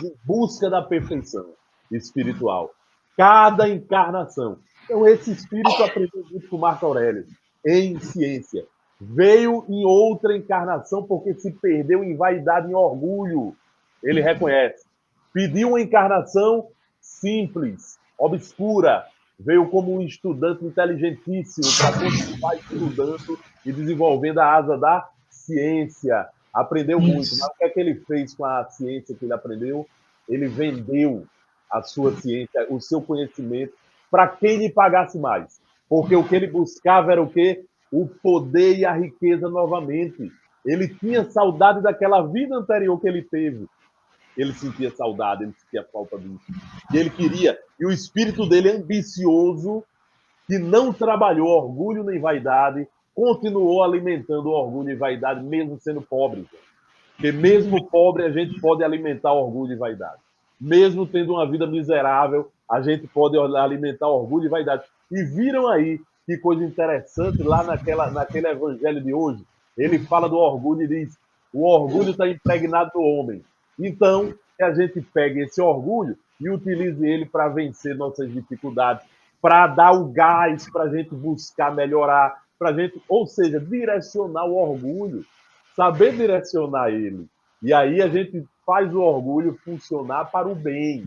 em busca da perfeição espiritual. Cada encarnação. Então, esse espírito aprendeu muito com Marco Aurélio, em ciência. Veio em outra encarnação porque se perdeu em vaidade, em orgulho. Ele reconhece. Pediu uma encarnação simples, obscura. Veio como um estudante inteligentíssimo para continuar estudando e desenvolvendo a asa da ciência, aprendeu muito, mas o que é que ele fez com a ciência que ele aprendeu? Ele vendeu a sua ciência, o seu conhecimento, para quem lhe pagasse mais. Porque o que ele buscava era o quê? O poder e a riqueza novamente. Ele tinha saudade daquela vida anterior que ele teve. Ele sentia saudade, ele sentia falta disso. E ele queria. E o espírito dele, ambicioso, que não trabalhou orgulho nem vaidade, continuou alimentando o orgulho e vaidade, mesmo sendo pobre. Porque mesmo pobre, a gente pode alimentar orgulho e vaidade. Mesmo tendo uma vida miserável, a gente pode alimentar orgulho e vaidade. E viram aí que coisa interessante lá naquele evangelho de hoje. Ele fala do orgulho e diz: o orgulho está impregnado no homem. Então, que a gente pegue esse orgulho e utilize ele para vencer nossas dificuldades, para dar o gás para a gente buscar melhorar, para gente, ou seja, direcionar o orgulho, saber direcionar ele. E aí a gente faz o orgulho funcionar para o bem,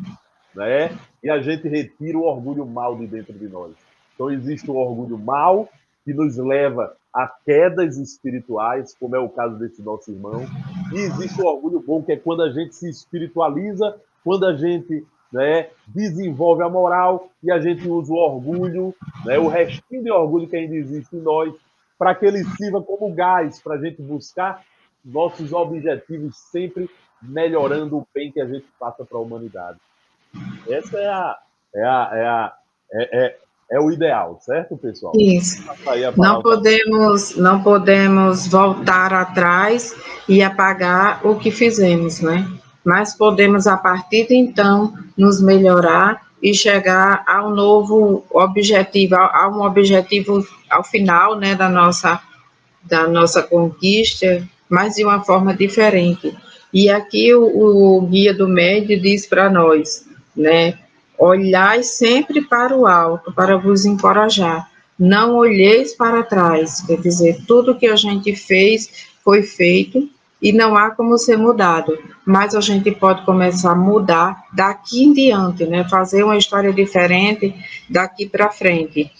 né? E a gente retira o orgulho mal de dentro de nós. Então existe o orgulho mal que nos leva a quedas espirituais, como é o caso desse nosso irmão, e existe o orgulho bom, que é quando a gente se espiritualiza, quando a gente, né, desenvolve a moral e a gente usa o orgulho, né, o restinho de orgulho que ainda existe em nós, para que ele sirva como gás para a gente buscar nossos objetivos, sempre melhorando o bem que a gente passa para a humanidade. Essa é o ideal, certo, pessoal? Isso. Não podemos voltar atrás e apagar o que fizemos, né? Mas podemos, a partir de então, nos melhorar e chegar a um novo objetivo, a um objetivo ao final, né, da nossa conquista, mas de uma forma diferente. E aqui o guia do médio diz para nós, né, olhai sempre para o alto, para vos encorajar, não olheis para trás, quer dizer, tudo que a gente fez foi feito e não há como ser mudado, mas a gente pode começar a mudar daqui em diante, né, fazer uma história diferente daqui para frente.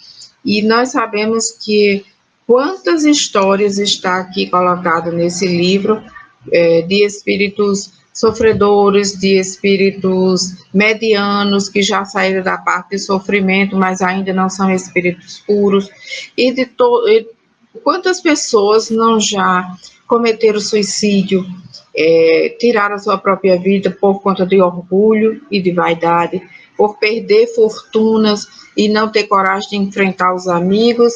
E nós sabemos que quantas histórias está aqui colocado nesse livro, de espíritos sofredores, de espíritos medianos que já saíram da parte de sofrimento, mas ainda não são espíritos puros, e quantas pessoas não já cometeram suicídio, tiraram a sua própria vida por conta de orgulho e de vaidade, por perder fortunas e não ter coragem de enfrentar os amigos,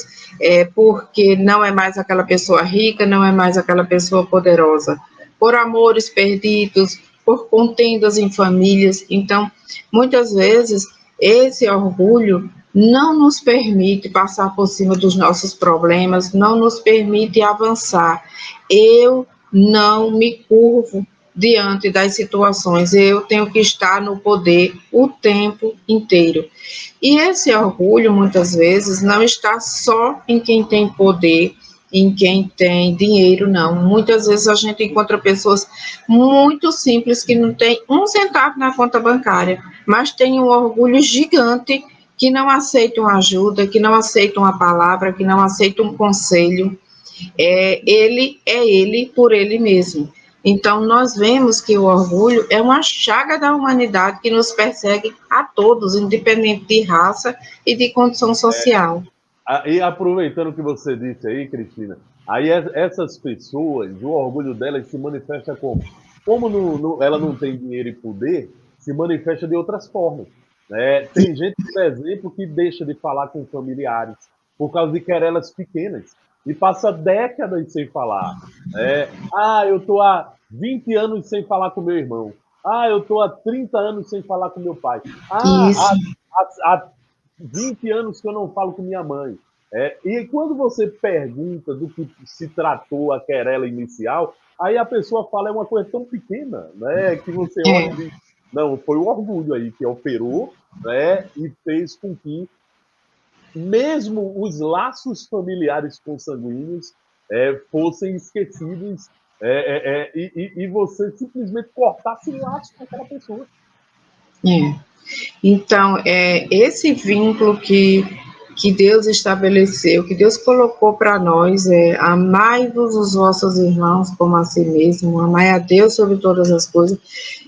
porque não é mais aquela pessoa rica, não é mais aquela pessoa poderosa, por amores perdidos, por contendas em famílias. Então, muitas vezes, esse orgulho não nos permite passar por cima dos nossos problemas, não nos permite avançar. Eu não me curvo diante das situações, eu tenho que estar no poder o tempo inteiro. E esse orgulho, muitas vezes, não está só em quem tem poder, em quem tem dinheiro, não. Muitas vezes a gente encontra pessoas muito simples que não tem um centavo na conta bancária, mas tem um orgulho gigante, que não aceitam ajuda, que não aceitam a palavra, que não aceitam um conselho. Ele é ele por ele mesmo. Então, nós vemos que o orgulho é uma chaga da humanidade que nos persegue a todos, independente de raça e de condição social. E aproveitando o que você disse aí, Cristina, aí essas pessoas, o orgulho delas se manifesta como? Como ela não tem dinheiro e poder, se manifesta de outras formas. Né? Tem gente, por exemplo, que deixa de falar com familiares por causa de querelas pequenas e passa décadas sem falar. Eu estou há 20 anos sem falar com meu irmão. Eu estou há 30 anos sem falar com meu pai. Há 20 anos que eu não falo com minha mãe. E quando você pergunta do que se tratou a querela inicial, aí a pessoa fala é uma coisa tão pequena, né, que você olha e diz, não, foi o orgulho aí que operou, né, e fez com que mesmo os laços familiares consanguíneos fossem esquecidos e você simplesmente cortasse o laço com aquela pessoa. Então, esse vínculo que que Deus estabeleceu, que Deus colocou para nós, amai-vos os vossos irmãos como a si mesmo, amai a Deus sobre todas as coisas,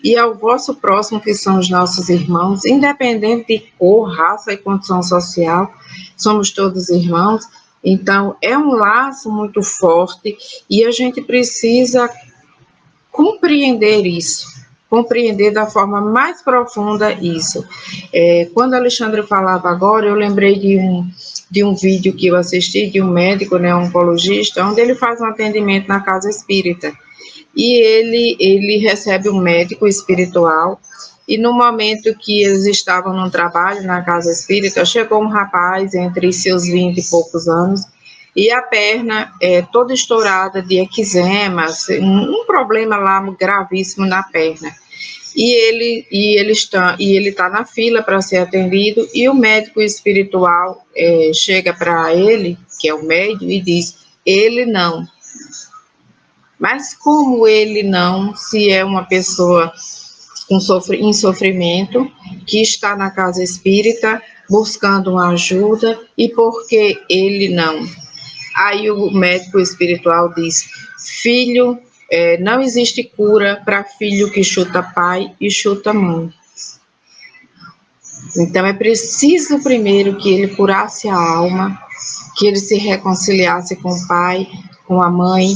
e ao vosso próximo, que são os nossos irmãos, independente de cor, raça e condição social, somos todos irmãos. Então, é um laço muito forte, e a gente precisa compreender isso, compreender da forma mais profunda isso. Quando Alexandre falava agora, eu lembrei de um vídeo que eu assisti de um médico, né, oncologista, onde ele faz um atendimento na casa espírita. E ele recebe um médico espiritual, e no momento que eles estavam no trabalho na casa espírita, chegou um rapaz entre seus 20 e poucos anos, e a perna toda estourada de eczema, um problema lá gravíssimo na perna. E ele está na fila para ser atendido, e o médico espiritual chega para ele, que é o médico, e diz: ele não. Mas como ele não, se é uma pessoa em sofrimento, que está na casa espírita buscando uma ajuda, e por que ele não? Aí o médico espiritual diz: filho, não existe cura para filho que chuta pai e chuta mãe. Então é preciso primeiro que ele curasse a alma, que ele se reconciliasse com o pai, com a mãe,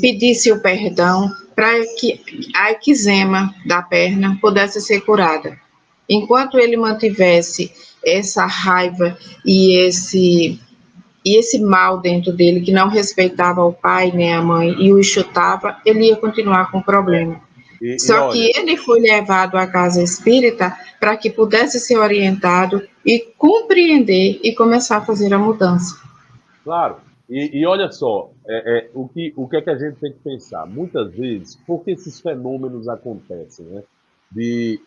pedisse o perdão para que a eczema da perna pudesse ser curada. Enquanto ele mantivesse essa raiva e esse mal dentro dele, que não respeitava o pai nem a mãe e o chutava, ele ia continuar com o problema. Só que ele foi levado à casa espírita para que pudesse ser orientado e compreender e começar a fazer a mudança. Claro. E olha só, o que é que a gente tem que pensar? Muitas vezes, por que esses fenômenos acontecem, né? De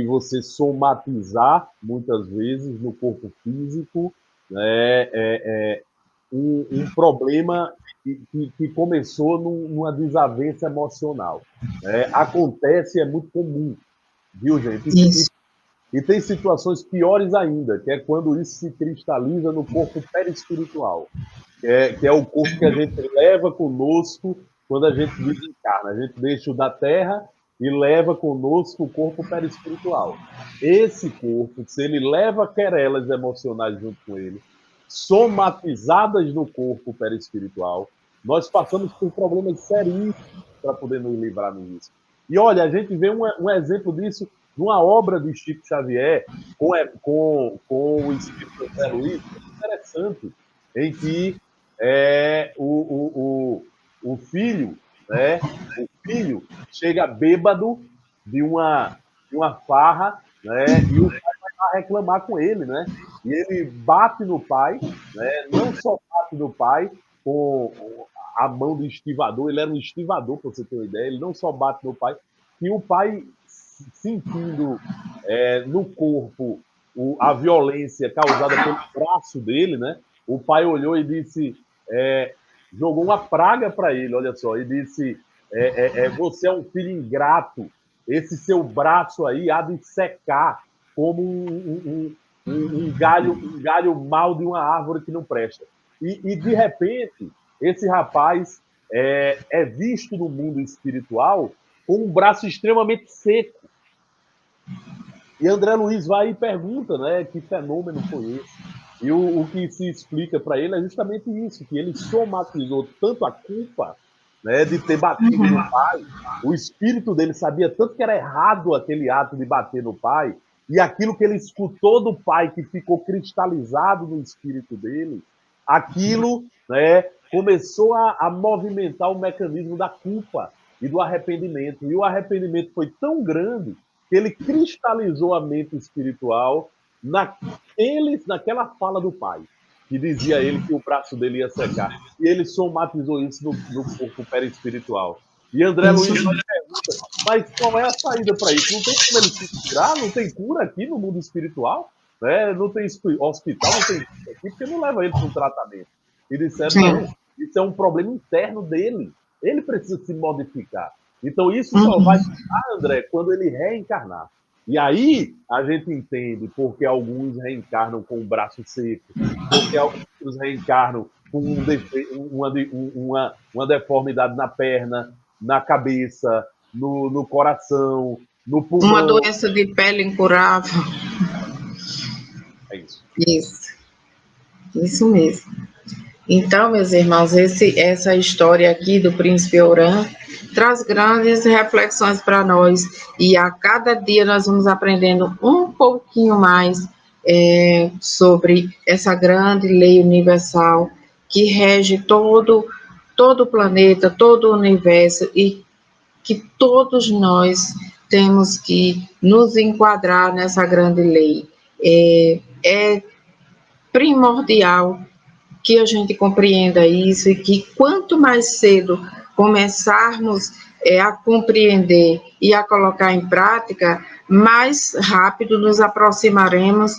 você somatizar, muitas vezes, no corpo físico, né, um problema que começou numa desavença emocional. Acontece, é muito comum, viu, gente? E tem situações piores ainda, que é quando isso se cristaliza no corpo perispiritual, que é o corpo que a gente leva conosco quando a gente desencarna. A gente deixa o da terra e leva conosco o corpo perispiritual. Esse corpo, se ele leva querelas emocionais junto com ele, somatizadas no corpo perispiritual, nós passamos por problemas seríssimos para poder nos livrar disso. E olha, a gente vê um exemplo disso numa obra de Chico Xavier com o espírito André Luiz, interessante, em que o filho, né, o filho chega bêbado de uma farra, né, e o pai vai reclamar com ele, né? E ele bate no pai, né? Não só bate no pai com a mão do estivador, ele era um estivador, para você ter uma ideia, ele não só bate no pai, e o pai, sentindo no corpo a violência causada pelo braço dele, né? O pai olhou e disse, jogou uma praga para ele, olha só, e disse, você é um filho ingrato, esse seu braço aí há de secar como um galho mau de uma árvore que não presta. E de repente, esse rapaz é visto no mundo espiritual com um braço extremamente seco. E André Luiz vai e pergunta, né, que fenômeno foi esse? E o que se explica para ele é justamente isso, que ele somatizou tanto a culpa, né, de ter batido no pai, o espírito dele sabia tanto que era errado aquele ato de bater no pai, e aquilo que ele escutou do pai, que ficou cristalizado no espírito dele, aquilo, né, começou a movimentar o mecanismo da culpa e do arrependimento. E o arrependimento foi tão grande que ele cristalizou a mente espiritual naquela fala do pai, que dizia a ele que o braço dele ia secar. E ele somatizou isso no corpo perispiritual. E André Luiz pergunta, mas qual é a saída para isso? Não tem como ele se curar? Não tem cura aqui no mundo espiritual? Né? Não tem hospital, não tem isso aqui, porque não leva ele para um tratamento. E disseram, não, isso é um problema interno dele. Ele precisa se modificar. Então isso só vai mudar, André, quando ele reencarnar. E aí a gente entende porque alguns reencarnam com o braço seco, porque alguns reencarnam com uma deformidade na perna, na cabeça, no coração, no Uma pulmão. doença de pele incurável. É isso. Isso mesmo. Então, meus irmãos, essa história aqui do Príncipe Oran traz grandes reflexões para nós, e a cada dia nós vamos aprendendo um pouquinho mais sobre essa grande lei universal que rege todo o planeta, todo o universo, e que todos nós temos que nos enquadrar nessa grande lei. É primordial que a gente compreenda isso, e que quanto mais cedo começarmos a compreender e a colocar em prática, mais rápido nos aproximaremos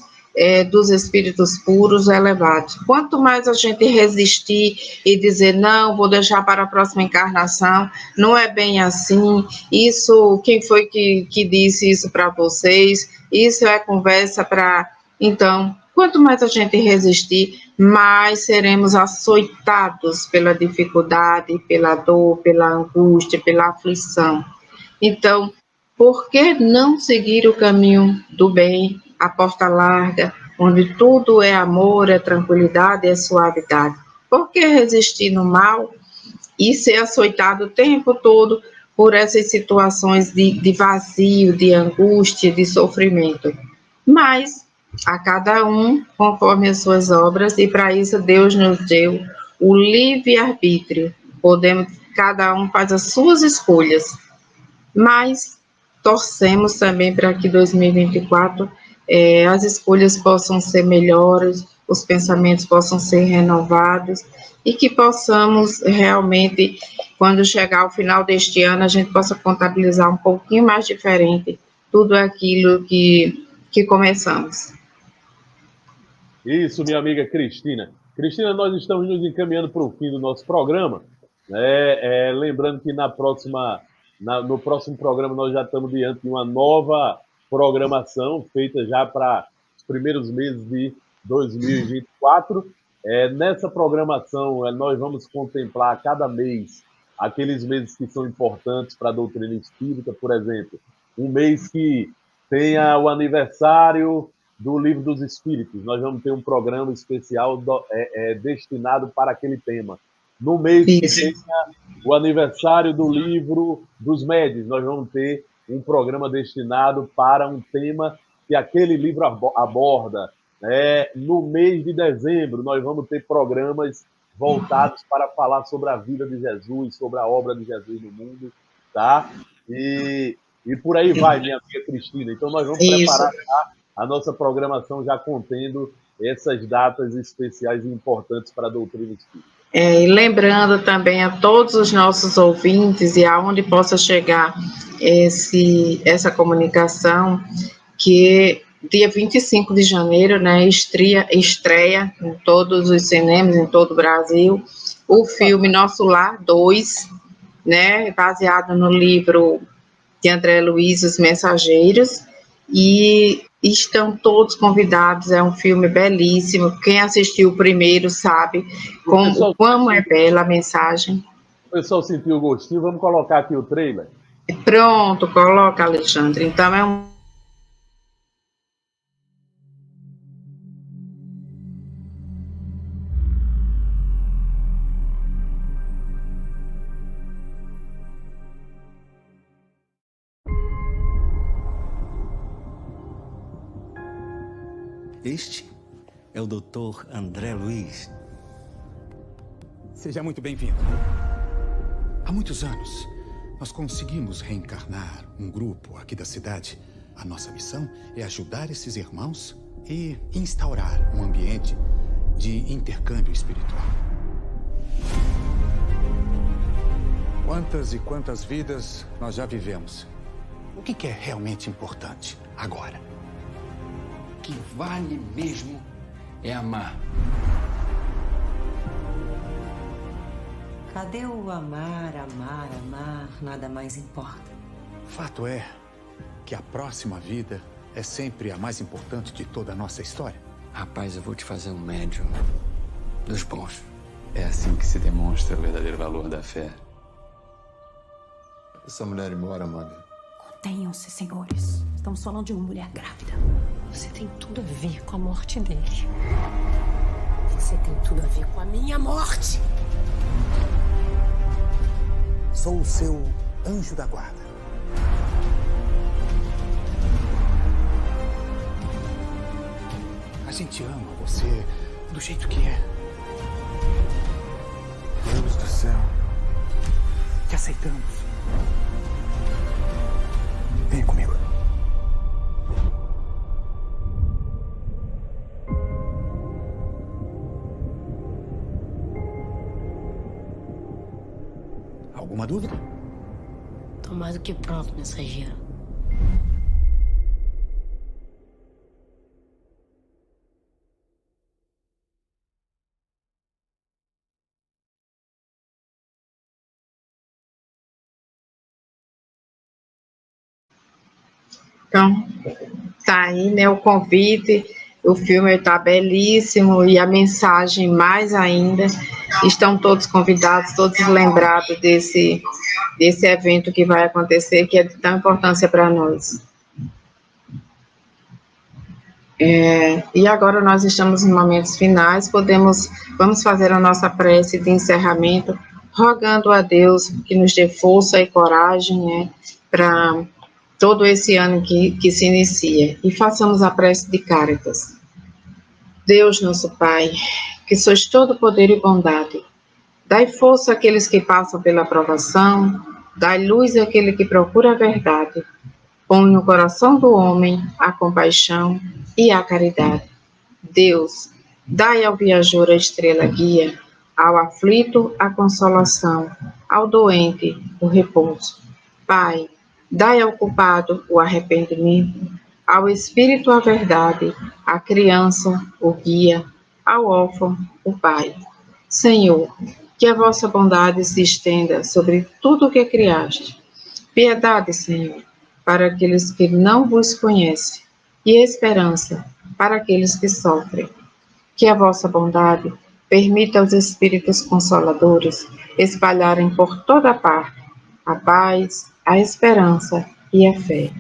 dos espíritos puros elevados. Quanto mais a gente resistir e dizer, não, vou deixar para a próxima encarnação, não é bem assim, isso, quem foi que disse isso para vocês? Isso é conversa para... Então, quanto mais a gente resistir, mais seremos açoitados pela dificuldade, pela dor, pela angústia, pela aflição. Então, por que não seguir o caminho do bem, a porta larga, onde tudo é amor, é tranquilidade, é suavidade? Por que resistir no mal e ser açoitado o tempo todo por essas situações de vazio, de angústia, de sofrimento? Mas a cada um conforme as suas obras, e para isso Deus nos deu o livre-arbítrio. Cada um faz as suas escolhas, mas torcemos também para que 2024 as escolhas possam ser melhores, os pensamentos possam ser renovados, e que possamos realmente, quando chegar ao final deste ano, a gente possa contabilizar um pouquinho mais diferente tudo aquilo que começamos. Isso, minha amiga Cristina. Cristina, nós estamos nos encaminhando para o fim do nosso programa, né? Lembrando que no próximo programa nós já estamos diante de uma nova programação feita já para os primeiros meses de 2024. Nessa programação, nós vamos contemplar cada mês aqueles meses que são importantes para a doutrina espírita, por exemplo, um mês que tenha o aniversário do Livro dos Espíritos, nós vamos ter um programa especial destinado para aquele tema. No mês que tenha o aniversário do Livro dos Médiuns, nós vamos ter um programa destinado para um tema que aquele livro aborda. No mês de dezembro, nós vamos ter programas voltados para falar sobre a vida de Jesus, sobre a obra de Jesus no mundo, tá? E por aí vai, minha amiga Cristina. Então, nós vamos preparar a nossa programação já contendo essas datas especiais e importantes para a doutrina espírita. E lembrando também a todos os nossos ouvintes, e aonde possa chegar essa comunicação, que dia 25 de janeiro, né, estreia em todos os cinemas, em todo o Brasil, o filme Nosso Lar 2, né, baseado no livro de André Luiz, Os Mensageiros, e estão todos convidados. É um filme belíssimo. Quem assistiu o primeiro sabe como é bela a mensagem. O pessoal sentiu o gostinho, vamos colocar aqui o trailer? Pronto, coloca, Alexandre. Então é um... Este é o Dr. André Luiz. Seja muito bem-vindo. Há muitos anos, nós conseguimos reencarnar um grupo aqui da cidade. A nossa missão é ajudar esses irmãos e instaurar um ambiente de intercâmbio espiritual. Quantas e quantas vidas nós já vivemos? O que é realmente importante agora? O que vale mesmo é amar. Cadê o amar, amar, amar? Nada mais importa. Fato é que a próxima vida é sempre a mais importante de toda a nossa história? Rapaz, eu vou te fazer um médium dos bons. É assim que se demonstra o verdadeiro valor da fé. Essa mulher embora, mãe. Contenham-se, senhores. Estamos falando de uma mulher grávida. Você tem tudo a ver com a morte dele. Você tem tudo a ver com a minha morte. Sou o seu anjo da guarda. A gente ama você do jeito que é. Deus do céu. Te aceitamos. Vem comigo. Alguma dúvida? Tô mais do que pronto, mensageiro. Então, tá aí, né, o convite, o filme está belíssimo e a mensagem mais ainda. Estão todos convidados, todos lembrados desse evento que vai acontecer, que é de tanta importância para nós. E agora nós estamos em momentos finais, vamos fazer a nossa prece de encerramento, rogando a Deus que nos dê força e coragem, né, para todo esse ano que se inicia, e façamos a prece de Cáritas. Deus, nosso Pai, que sois todo poder e bondade, dai força àqueles que passam pela provação, dai luz àquele que procura a verdade, põe no coração do homem a compaixão e a caridade. Deus, dai ao viajor a estrela guia, ao aflito a consolação, ao doente o repouso. Pai, dai ao culpado o arrependimento, ao espírito a verdade, à criança o guia, ao órfão o pai. Senhor, que a vossa bondade se estenda sobre tudo o que criaste. Piedade, Senhor, para aqueles que não vos conhecem, e esperança para aqueles que sofrem. Que a vossa bondade permita aos espíritos consoladores espalharem por toda parte a paz, a esperança e a fé.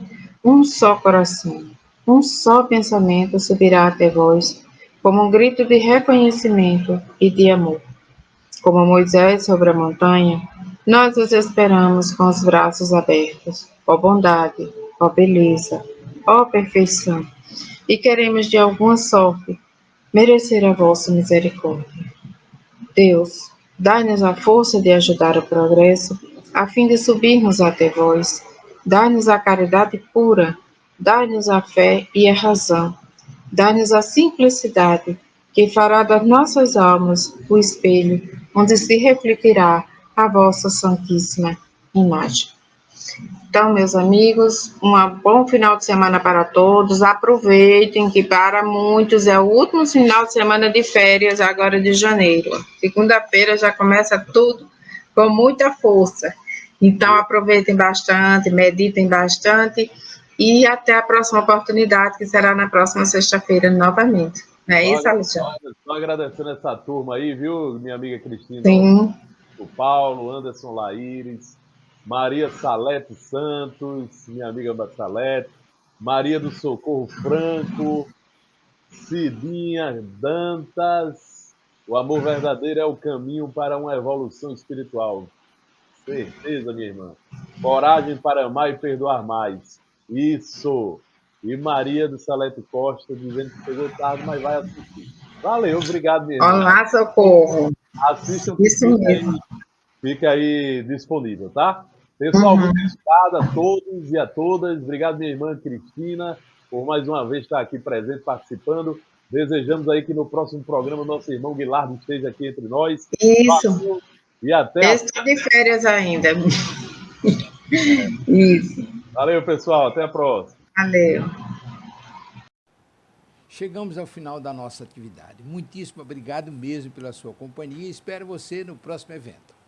Um só coração, um só pensamento subirá até vós, como um grito de reconhecimento e de amor. Como Moisés sobre a montanha, nós os esperamos com os braços abertos, ó bondade, ó beleza, ó perfeição, e queremos de alguma sorte merecer a vossa misericórdia. Deus, dai-nos a força de ajudar o progresso, a fim de subirmos até vós. Dai-nos a caridade pura, dai-nos a fé e a razão. Dai-nos a simplicidade, que fará das nossas almas o espelho, onde se refletirá a vossa santíssima imagem. Então, meus amigos, um bom final de semana para todos. Aproveitem que para muitos é o último final de semana de férias agora de janeiro. Segunda-feira já começa tudo com muita força. Então, aproveitem bastante, meditem bastante e até a próxima oportunidade, que será na próxima sexta-feira novamente. Não é isso, Alexandre? Estou agradecendo essa turma aí, viu, minha amiga Cristina? Sim. O Paulo, Anderson Laíris, Maria Salete Santos, minha amiga Salete, Maria do Socorro Franco, Cidinha Dantas. O amor verdadeiro é o caminho para uma evolução espiritual. Certeza, minha irmã. Coragem para amar e perdoar mais. Isso. E Maria do Salete Costa dizendo que chegou tarde, mas vai assistir. Valeu, obrigado, minha irmã. Olá, Socorro. Assistam, Isso mesmo. Fica aí disponível, tá? Pessoal, muito obrigado a todos e a todas. Obrigado, minha irmã Cristina, por mais uma vez estar aqui presente, participando. Desejamos aí que no próximo programa o nosso irmão Guilardo esteja aqui entre nós. Isso. Valeu, e até Estou de férias ainda. Isso. Valeu, pessoal. Até a próxima. Valeu. Chegamos ao final da nossa atividade. Muitíssimo obrigado mesmo pela sua companhia e espero você no próximo evento.